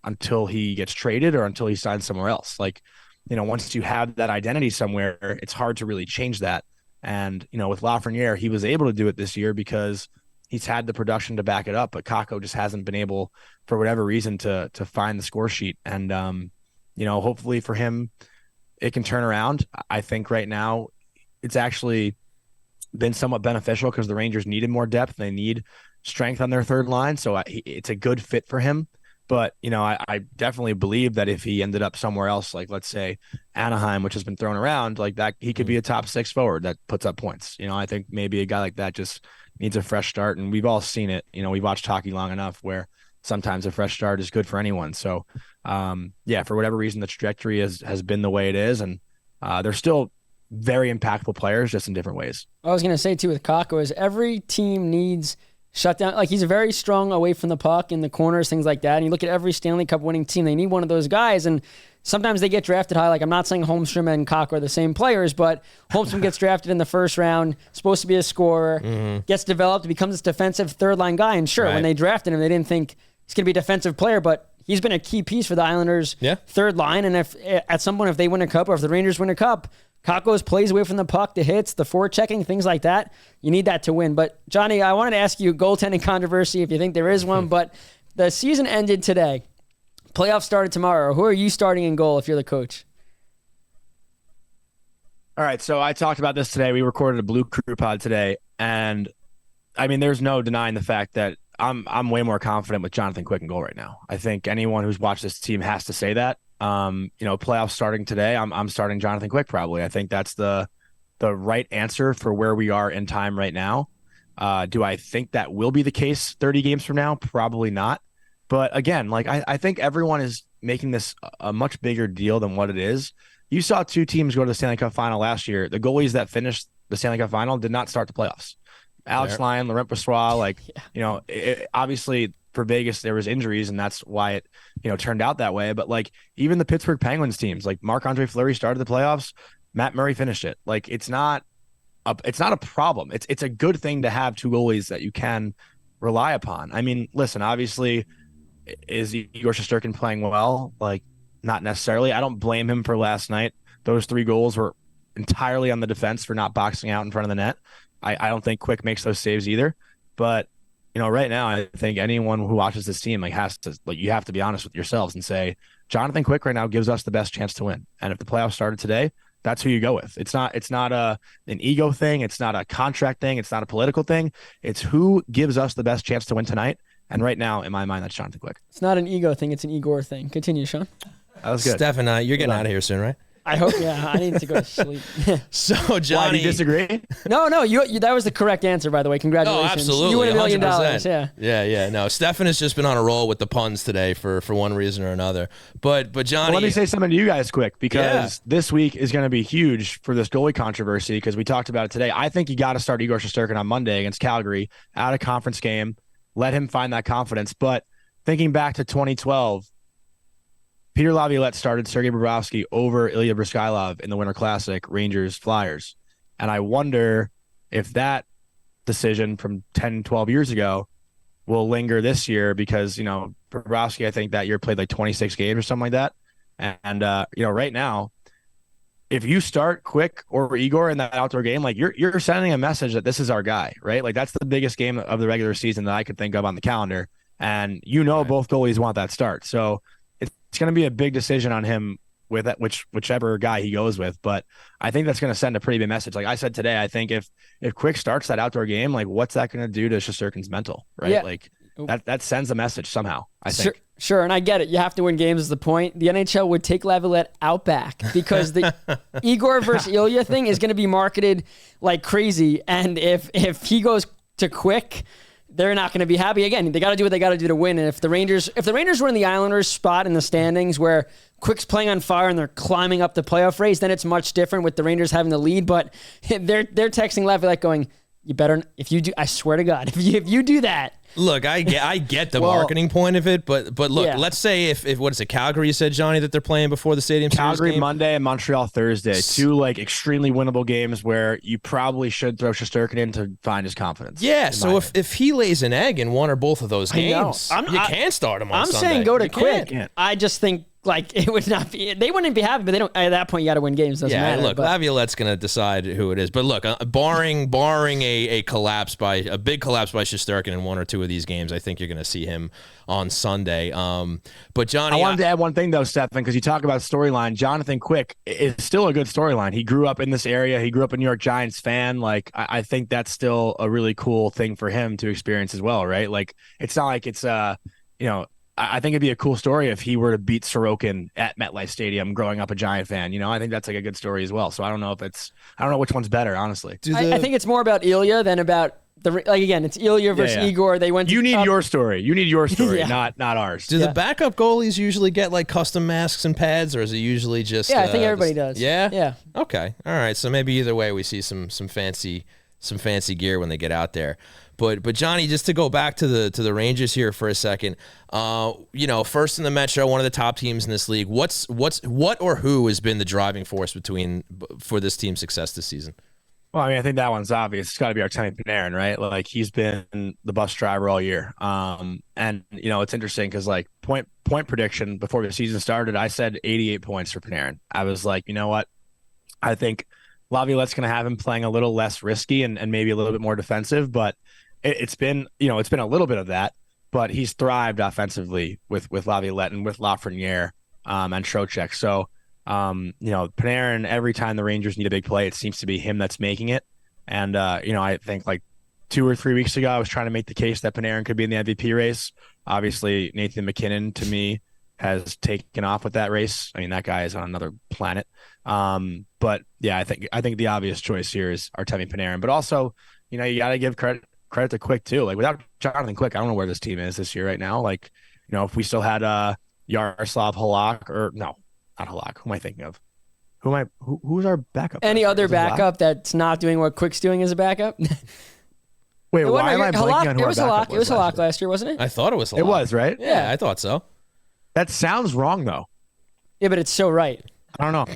until he gets traded or until he signs somewhere else. Like, once you have that identity somewhere, it's hard to really change that. And, with Lafreniere, he was able to do it this year because he's had the production to back it up, but Kakko just hasn't been able, for whatever reason, to find the score sheet. And, hopefully for him, it can turn around. I think right now it's actually been somewhat beneficial because the Rangers needed more depth. They need strength on their third line. So it's a good fit for him. But, I definitely believe that if he ended up somewhere else, like let's say Anaheim, which has been thrown around like that, he could be a top 6 forward that puts up points. I think maybe a guy like that just needs a fresh start. And we've all seen it. We've watched hockey long enough where sometimes a fresh start is good for anyone. So, for whatever reason, the trajectory has been the way it is. And they're still very impactful players, just in different ways. I was going to say, too, with Kakko is every team needs shut down. Like he's very strong away from the puck in the corners, things like that. And you look at every Stanley Cup winning team, they need one of those guys. And sometimes they get drafted high. Like I'm not saying Holmstrom and Kakko are the same players, but Holmstrom gets drafted in the first round, supposed to be a scorer, gets developed, becomes this defensive third line guy. And sure, when they drafted him, they didn't think he's going to be a defensive player, but he's been a key piece for the Islanders' third line. And if at some point, if they win a cup or if the Rangers win a cup, Kakko's plays away from the puck, the hits, the forechecking, things like that. You need that to win. But, Johnny, I wanted to ask you goaltending controversy if you think there is one. But the season ended today. Playoffs started tomorrow. Who are you starting in goal if you're the coach? All right, so I talked about this today. We recorded a Blue Crew pod today. And, I mean, there's no denying the fact that I'm way more confident with Jonathan Quick in goal right now. I think anyone who's watched this team has to say that. Playoffs starting today, I'm starting Jonathan Quick probably. I think that's the right answer for where we are in time right now. Do I think that will be the case 30 games from now? Probably not. But again, like I think everyone is making this a much bigger deal than what it is. You saw two teams go to the Stanley Cup final last year. The goalies that finished the Stanley Cup final did not start the playoffs. Alex Lyon, Laurent Brossoit, obviously for Vegas there was injuries and that's why it turned out that way. But like even the Pittsburgh Penguins teams, like Marc-Andre Fleury started the playoffs, Matt Murray finished it. Like it's not a problem. It's a good thing to have two goalies that you can rely upon. I mean, listen, obviously, is Igor Shesterkin playing well? Like, not necessarily. I don't blame him for last night. Those 3 goals were entirely on the defense for not boxing out in front of the net. I don't think Quick makes those saves either. But, right now, I think anyone who watches this team has to, you have to be honest with yourselves and say, Jonathan Quick right now gives us the best chance to win. And if the playoffs started today, that's who you go with. It's not an ego thing. It's not a contract thing. It's not a political thing. It's who gives us the best chance to win tonight. And right now, in my mind, that's Jonathan Quick. It's not an ego thing. It's an Igor thing. Continue, Sean. That was good. Stefen, you're getting out of here soon, right? I hope. Yeah, I need to go to sleep. So, Johnny, why, do you disagree? No, you that was the correct answer, by the way. Congratulations. Oh, absolutely. You win $1 million. 100%. Yeah. No, Stefen has just been on a roll with the puns today for one reason or another. But Johnny, let me say something to you guys quick because this week is going to be huge for this goalie controversy because we talked about it today. I think you got to start Igor Shesterkin on Monday against Calgary at a conference game. Let him find that confidence. But thinking back to 2012. Peter Laviolette started Sergei Bobrovsky over Ilya Bryzgalov in the Winter Classic, Rangers-Flyers. And I wonder if that decision from 10, 12 years ago will linger this year because, Bobrovsky, I think that year played like 26 games or something like that. And right now, if you start Quick or Igor in that outdoor game, like you're sending a message that this is our guy, right? Like that's the biggest game of the regular season that I could think of on the calendar. And both goalies want that start. So it's going to be a big decision on him with that, whichever guy he goes with. But I think that's going to send a pretty big message. Like I said today, I think if Quick starts that outdoor game, like what's that going to do to Shesterkin's mental, right? Yeah. Like that sends a message somehow, I think. Sure, and I get it. You have to win games is the point. The NHL would take Laviolette out back because the Igor versus Ilya thing is going to be marketed like crazy. And if he goes to Quick, they're not going to be happy. Again, they got to do what they got to do to win. And if the Rangers were in the Islanders' spot in the standings where Quick's playing on fire and they're climbing up the playoff race, then it's much different with the Rangers having the lead. But they're texting Laviolette going, "You better, if you do, I swear to God, if you do that." Look, I get the marketing point of it, but look, let's say if what is it, Calgary? You said, Johnny, that they're playing before the Stadium Series Calgary game? Monday and Montreal Thursday, 2 extremely winnable games where you probably should throw Shesterkin in to find his confidence. Yeah, so if he lays an egg in one or both of those games, you can't start him on Sunday. I'm saying go to Quick. I just think it would not be. They wouldn't be happy, but they don't. At that point, you got to win games. Doesn't matter. Look, Laviolette's going to decide who it is. But look, barring a collapse by a big collapse by Shesterkin in one or two of these games, I think you're going to see him on Sunday. But Johnny, I wanted to add one thing though, Stefen, because you talk about storyline. Jonathan Quick is still a good storyline. He grew up in this area. He grew up a New York Giants fan. Like I think that's still a really cool thing for him to experience as well, right? Like it's not like it's I think it'd be a cool story if he were to beat Sorokin at MetLife Stadium growing up a Giant fan. I think that's like a good story as well. So I don't know which one's better, honestly. I think it's more about Ilya than about it's Ilya versus Igor. They went. You need your story. You need your story, not ours. Do the backup goalies usually get like custom masks and pads, or is it usually just? Yeah, I think everybody does. Yeah. Yeah. Okay. All right. So maybe either way, we see some fancy gear when they get out there. But Johnny, just to go back to the Rangers here for a second, first in the Metro, one of the top teams in this league. What or who has been the driving force for this team's success this season? Well, I mean, I think that one's obvious. It's got to be Artemi Panarin, right? Like he's been the bus driver all year. And it's interesting because like point prediction before the season started, I said 88 points for Panarin. I was like, you know what? I think Laviolette's going to have him playing a little less risky and maybe a little bit more defensive, but it's been a little bit of that. But he's thrived offensively with Laviolette and with Lafreniere and Trocheck. So. Panarin, every time the Rangers need a big play, it seems to be him that's making it. And, I think like 2 or 3 weeks ago, I was trying to make the case that Panarin could be in the MVP race. Obviously, Nathan McKinnon, to me, has taken off with that race. I mean, that guy is on another planet. But yeah, I think the obvious choice here is Artemi Panarin. But also, you got to give credit to Quick too. Like without Jonathan Quick, I don't know where this team is this year right now. Like, if we still had Yaroslav Halak or no. Not Halak. Who am I thinking of? Who's our backup? Any other backup that's not doing what Quick's doing as a backup? Wait, why am I blanking on who our backup was? It was Halak last year, wasn't it? I thought it was Halak. It was, right? Yeah, I thought so. That sounds wrong, though. Yeah, but it's so right. I don't know.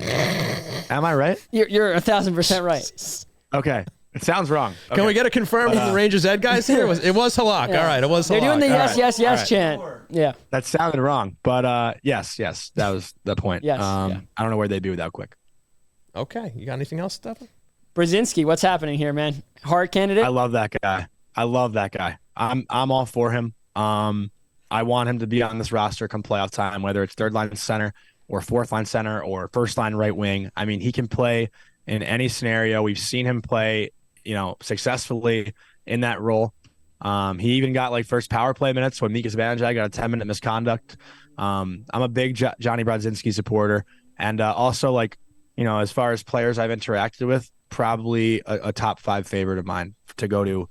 Am I right? You're 1,000% right. Okay. It sounds wrong. Okay. Can we get a confirm from the Rangers Ed guys here? It was Halak. Yeah. All right, it was Halak. They're doing the yes, yes chant. Yeah. That sounded wrong, but yes, that was the point. Yes. I don't know where they'd be without Quick. Okay. You got anything else, Stefen? Brzezinski, what's happening here, man? Hard candidate? I love that guy. I'm all for him. I want him to be on this roster come playoff time, whether it's third line center or fourth line center or first line right wing. I mean, he can play in any scenario. We've seen him play successfully in that role. He even got like first power play minutes when Mika Zibanejad got a 10-minute misconduct. I'm a big Jonny Brodzinski supporter. And also as far as players I've interacted with, probably a top 5 favorite of mine to go to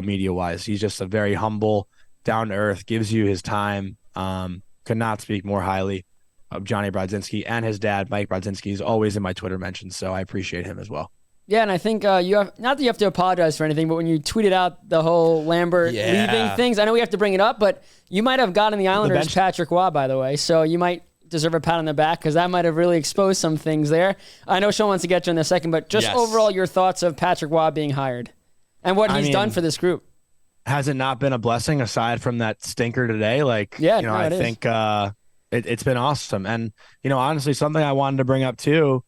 media wise. He's just a very humble, down to earth, gives you his time. Could not speak more highly of Jonny Brodzinski, and his dad, Mike Brodzinski, is always in my Twitter mentions. So I appreciate him as well. Yeah, and I think you have not that you have to apologize for anything, but when you tweeted out the whole Lambert leaving things, I know we have to bring it up, but you might have gotten the Islanders Patrick Waugh, by the way, so you might deserve a pat on the back because that might have really exposed some things there. I know Sean wants to get you in a second, but just overall your thoughts of Patrick Waugh being hired and what he's done for this group. Has it not been a blessing aside from that stinker today? I think it's been awesome. And, honestly, something I wanted to bring up too,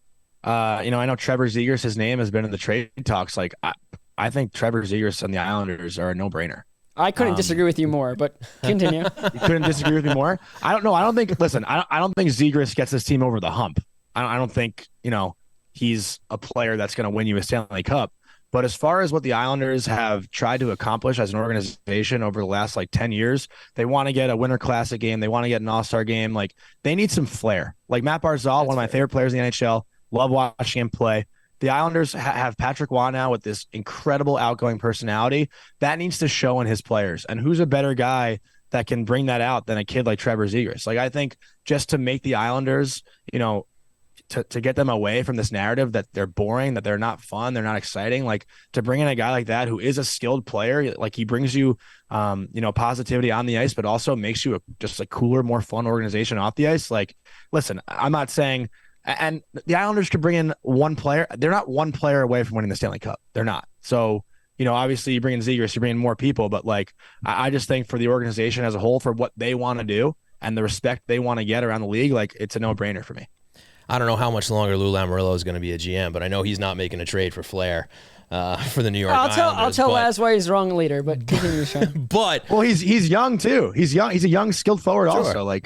I know Trevor Zegras, his name has been in the trade talks. Like, I think Trevor Zegras and the Islanders are a no-brainer. I couldn't disagree with you more, but continue. You couldn't disagree with me more? I don't know. I don't think Zegras gets this team over the hump. I don't think, he's a player that's going to win you a Stanley Cup. But as far as what the Islanders have tried to accomplish as an organization over the last 10 years, they want to get a Winter Classic game. They want to get an All-Star game. They need some flair. Matt Barzal, one of my favorite players in the NHL, love watching him play. The Islanders have Patrick Waugh now with this incredible outgoing personality. That needs to show in his players. And who's a better guy that can bring that out than a kid like Trevor Zegras? I think just to make the Islanders, to get them away from this narrative that they're boring, that they're not fun, they're not exciting, to bring in a guy like that who is a skilled player, he brings you, positivity on the ice, but also makes you just a cooler, more fun organization off the ice. Listen, I'm not saying, and the Islanders could bring in one player. They're not one player away from winning the Stanley Cup. They're not. So, obviously you bring in Zegras, you bring in more people, but I just think for the organization as a whole, for what they want to do and the respect they want to get around the league, it's a no-brainer for me. I don't know how much longer Lou Lamoriello is going to be a GM, but I know he's not making a trade for Flair for the New York Islanders. I'll tell Laz why he's wrong later, but continue, Sean. He's young too. He's young. He's a young, skilled forward also.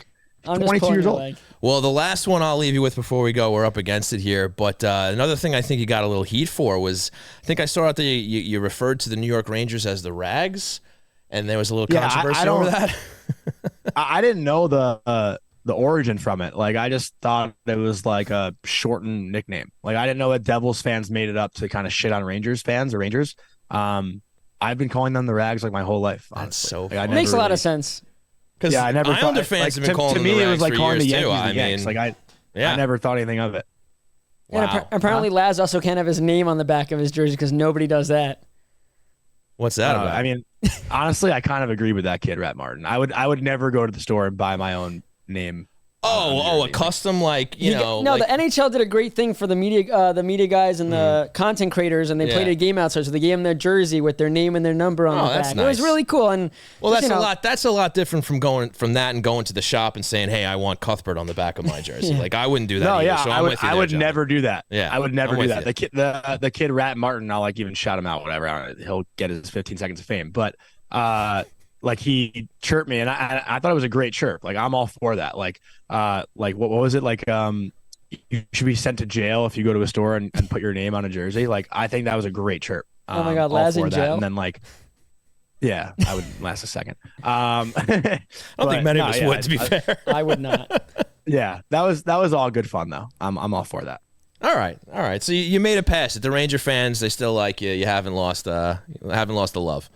22 years old. Well, the last one I'll leave you with before we go, we're up against it here. But another thing I think you got a little heat for was, I think I saw out there you referred to the New York Rangers as the Rags, and there was a little controversy over that. I didn't know the origin from it. I just thought it was a shortened nickname. I didn't know that Devils fans made it up to kind of shit on Rangers fans or Rangers. I've been calling them the Rags my whole life. Honestly. That's so makes a lot of sense. Because I never Islander fans have been calling them the Rags. To me, it was calling the Yankees the Yanks. I never thought anything of it. Wow. And apparently Laz also can't have his name on the back of his jersey because nobody does that. What's that about? Honestly, I kind of agree with that kid, Rat Martin. I would never go to the store and buy my own name A custom, like, you know. No, like, the NHL did a great thing for the media guys and the content creators, and they played a game outside, so they gave them their jersey with their name and their number on the back. Nice. It was really cool. And well, just, that's a lot different from going to the shop and saying, "Hey, I want Cuthbert on the back of my jersey." Like, I wouldn't do that. No, either, so I would never do that. Yeah, I would never do that. The kid Rat Martin, I'll like even shout him out, whatever. He'll get his 15 seconds of fame, but like he chirped me, and I thought it was a great chirp. Like, I'm all for that. Like what was it? Like, you should be sent to jail if you go to a store and put your name on a jersey. Like, I think that was a great chirp. Oh my God, Laz in jail. And then like, yeah, I would last a second. I don't think many of us would, to be fair. I would not. Yeah, that was all good fun though. I'm all for that. All right. So you made it past it. The Ranger fans, they still like you. You haven't lost the love.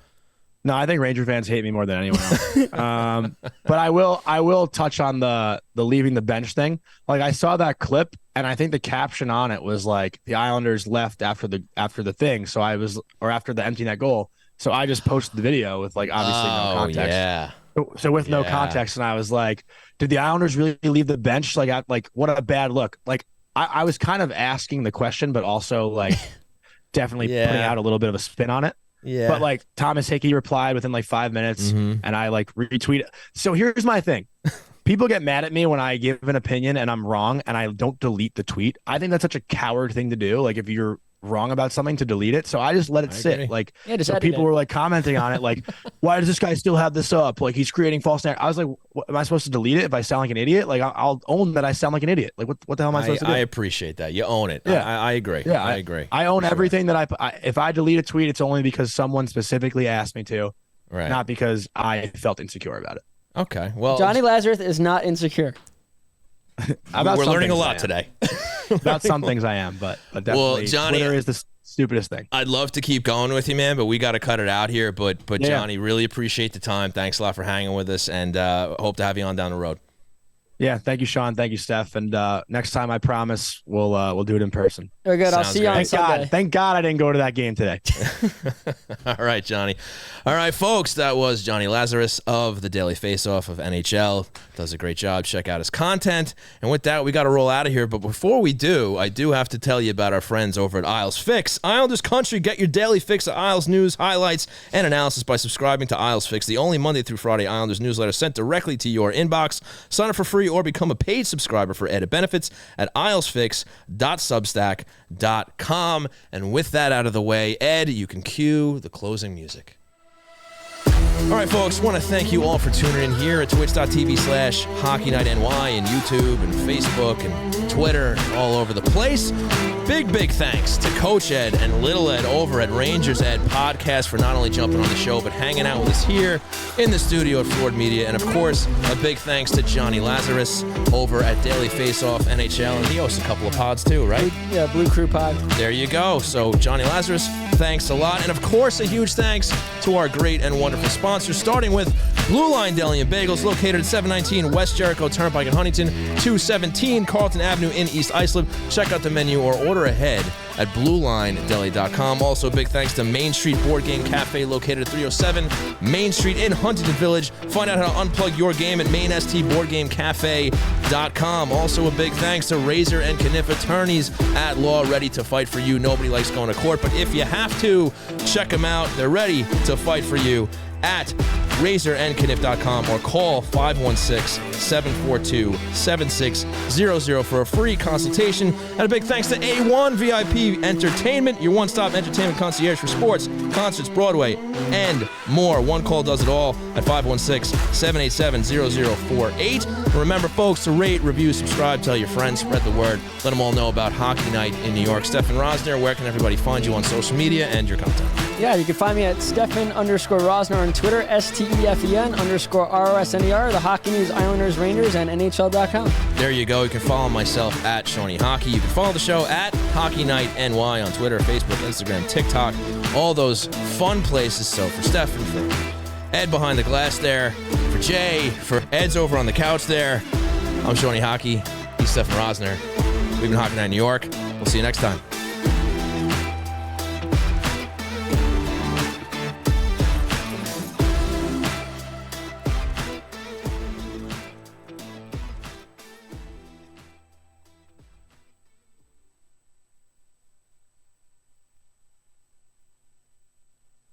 No, I think Ranger fans hate me more than anyone else. But I will touch on the leaving the bench thing. Like, I saw that clip, and I think the caption on it was like, the Islanders left after the thing. So after the empty net goal. So I just posted the video with, like, obviously no context. Yeah. So with no context, and I was like, did the Islanders really leave the bench? Like what a bad look. Like, I was kind of asking the question, but also like definitely putting out a little bit of a spin on it. Yeah. But like Thomas Hickey replied within like 5 minutes, and I like retweet. So here's my thing. People get mad at me when I give an opinion and I'm wrong and I don't delete the tweet. I think that's such a coward thing to do. Like, if you're wrong about something, to delete it. So I just let it sit. Like, so people were like commenting on it, like, why does this guy still have this up? Like, he's creating false narrative. I was like, am I supposed to delete it if I sound like an idiot? Like, I'll own that I sound like an idiot. Like, what the hell am I supposed to do? I appreciate that. You own it. Yeah. I agree. Yeah, I agree. I own everything that if I delete a tweet, it's only because someone specifically asked me to, not because I felt insecure about it. Okay. Well, Jonny Lazarus is not insecure. We're learning a lot today. About some things I am, but definitely, well, Johnny, Twitter is the stupidest thing. I'd love to keep going with you, man, but we got to cut it out here. But Johnny, really appreciate the time. Thanks a lot for hanging with us, and hope to have you on down the road. Yeah, thank you, Sean. Thank you, Steph. And next time, I promise we'll do it in person. Very good. I'll see you on Sunday. Thank God I didn't go to that game today. All right, Johnny. All right, folks, that was Jonny Lazarus of the Daily Faceoff of NHL. Does a great job. Check out his content. And with that, we got to roll out of here. But before we do, I do have to tell you about our friends over at Isles Fix. Islanders Country, get your daily fix of Isles news, highlights, and analysis by subscribing to Isles Fix, the only Monday through Friday Islanders newsletter sent directly to your inbox. Sign up for free or become a paid subscriber for added benefits at islesfix.substack.com. And with that out of the way, Ed, you can cue the closing music. All right, folks, want to thank you all for tuning in here at twitch.tv/HockeyNightNY and YouTube and Facebook and Twitter, all over the place. Big thanks to Coach Ed and Little Ed over at Rangers Ed Podcast for not only jumping on the show, but hanging out with us here in the studio at Floored Media. And, of course, a big thanks to Jonny Lazarus over at Daily Faceoff NHL. And he hosts a couple of pods, too, right? Yeah, Blue Crew Pod. There you go. So, Jonny Lazarus, thanks a lot. And, of course, a huge thanks to our great and wonderful sponsors, starting with Blue Line Deli and Bagels, located at 719 West Jericho Turnpike in Huntington, 217 Carlton Avenue in East Islip. Check out the menu or order ahead at BlueLineDeli.com. Also, big thanks to Main Street Board Game Cafe, located at 307 Main Street in Huntington Village. Find out how to unplug your game at MainSTBoardGameCafe.com. Also, a big thanks to Razor and Kniff Attorneys at law, ready to fight for you. Nobody likes going to court, but if you have to, check them out. They're ready to fight for you at razorandkniff.com or call 516-742-7600 for a free consultation. And a big thanks to A1 VIP Entertainment, your one-stop entertainment concierge for sports, concerts, Broadway, and more. One call does it all at 516-787-0048. And remember, folks, to rate, review, subscribe, tell your friends, spread the word. Let them all know about Hockey Night in New York. Stefen Rosner, where can everybody find you on social media and your content? Yeah, you can find me at Stefen_Rosner on Twitter, STEFEN_ROSNER, the Hockey News, Islanders, Rangers, and NHL.com. There you go. You can follow myself at Shawnee Hockey. You can follow the show at Hockey Night NY on Twitter, Facebook, Instagram, TikTok, all those fun places. So for Stefen, for Ed behind the glass there, for Jay, for Ed's over on the couch there, I'm Shawnee Hockey. He's Stefen Rosner. We've been Hockey Night in New York. We'll see you next time.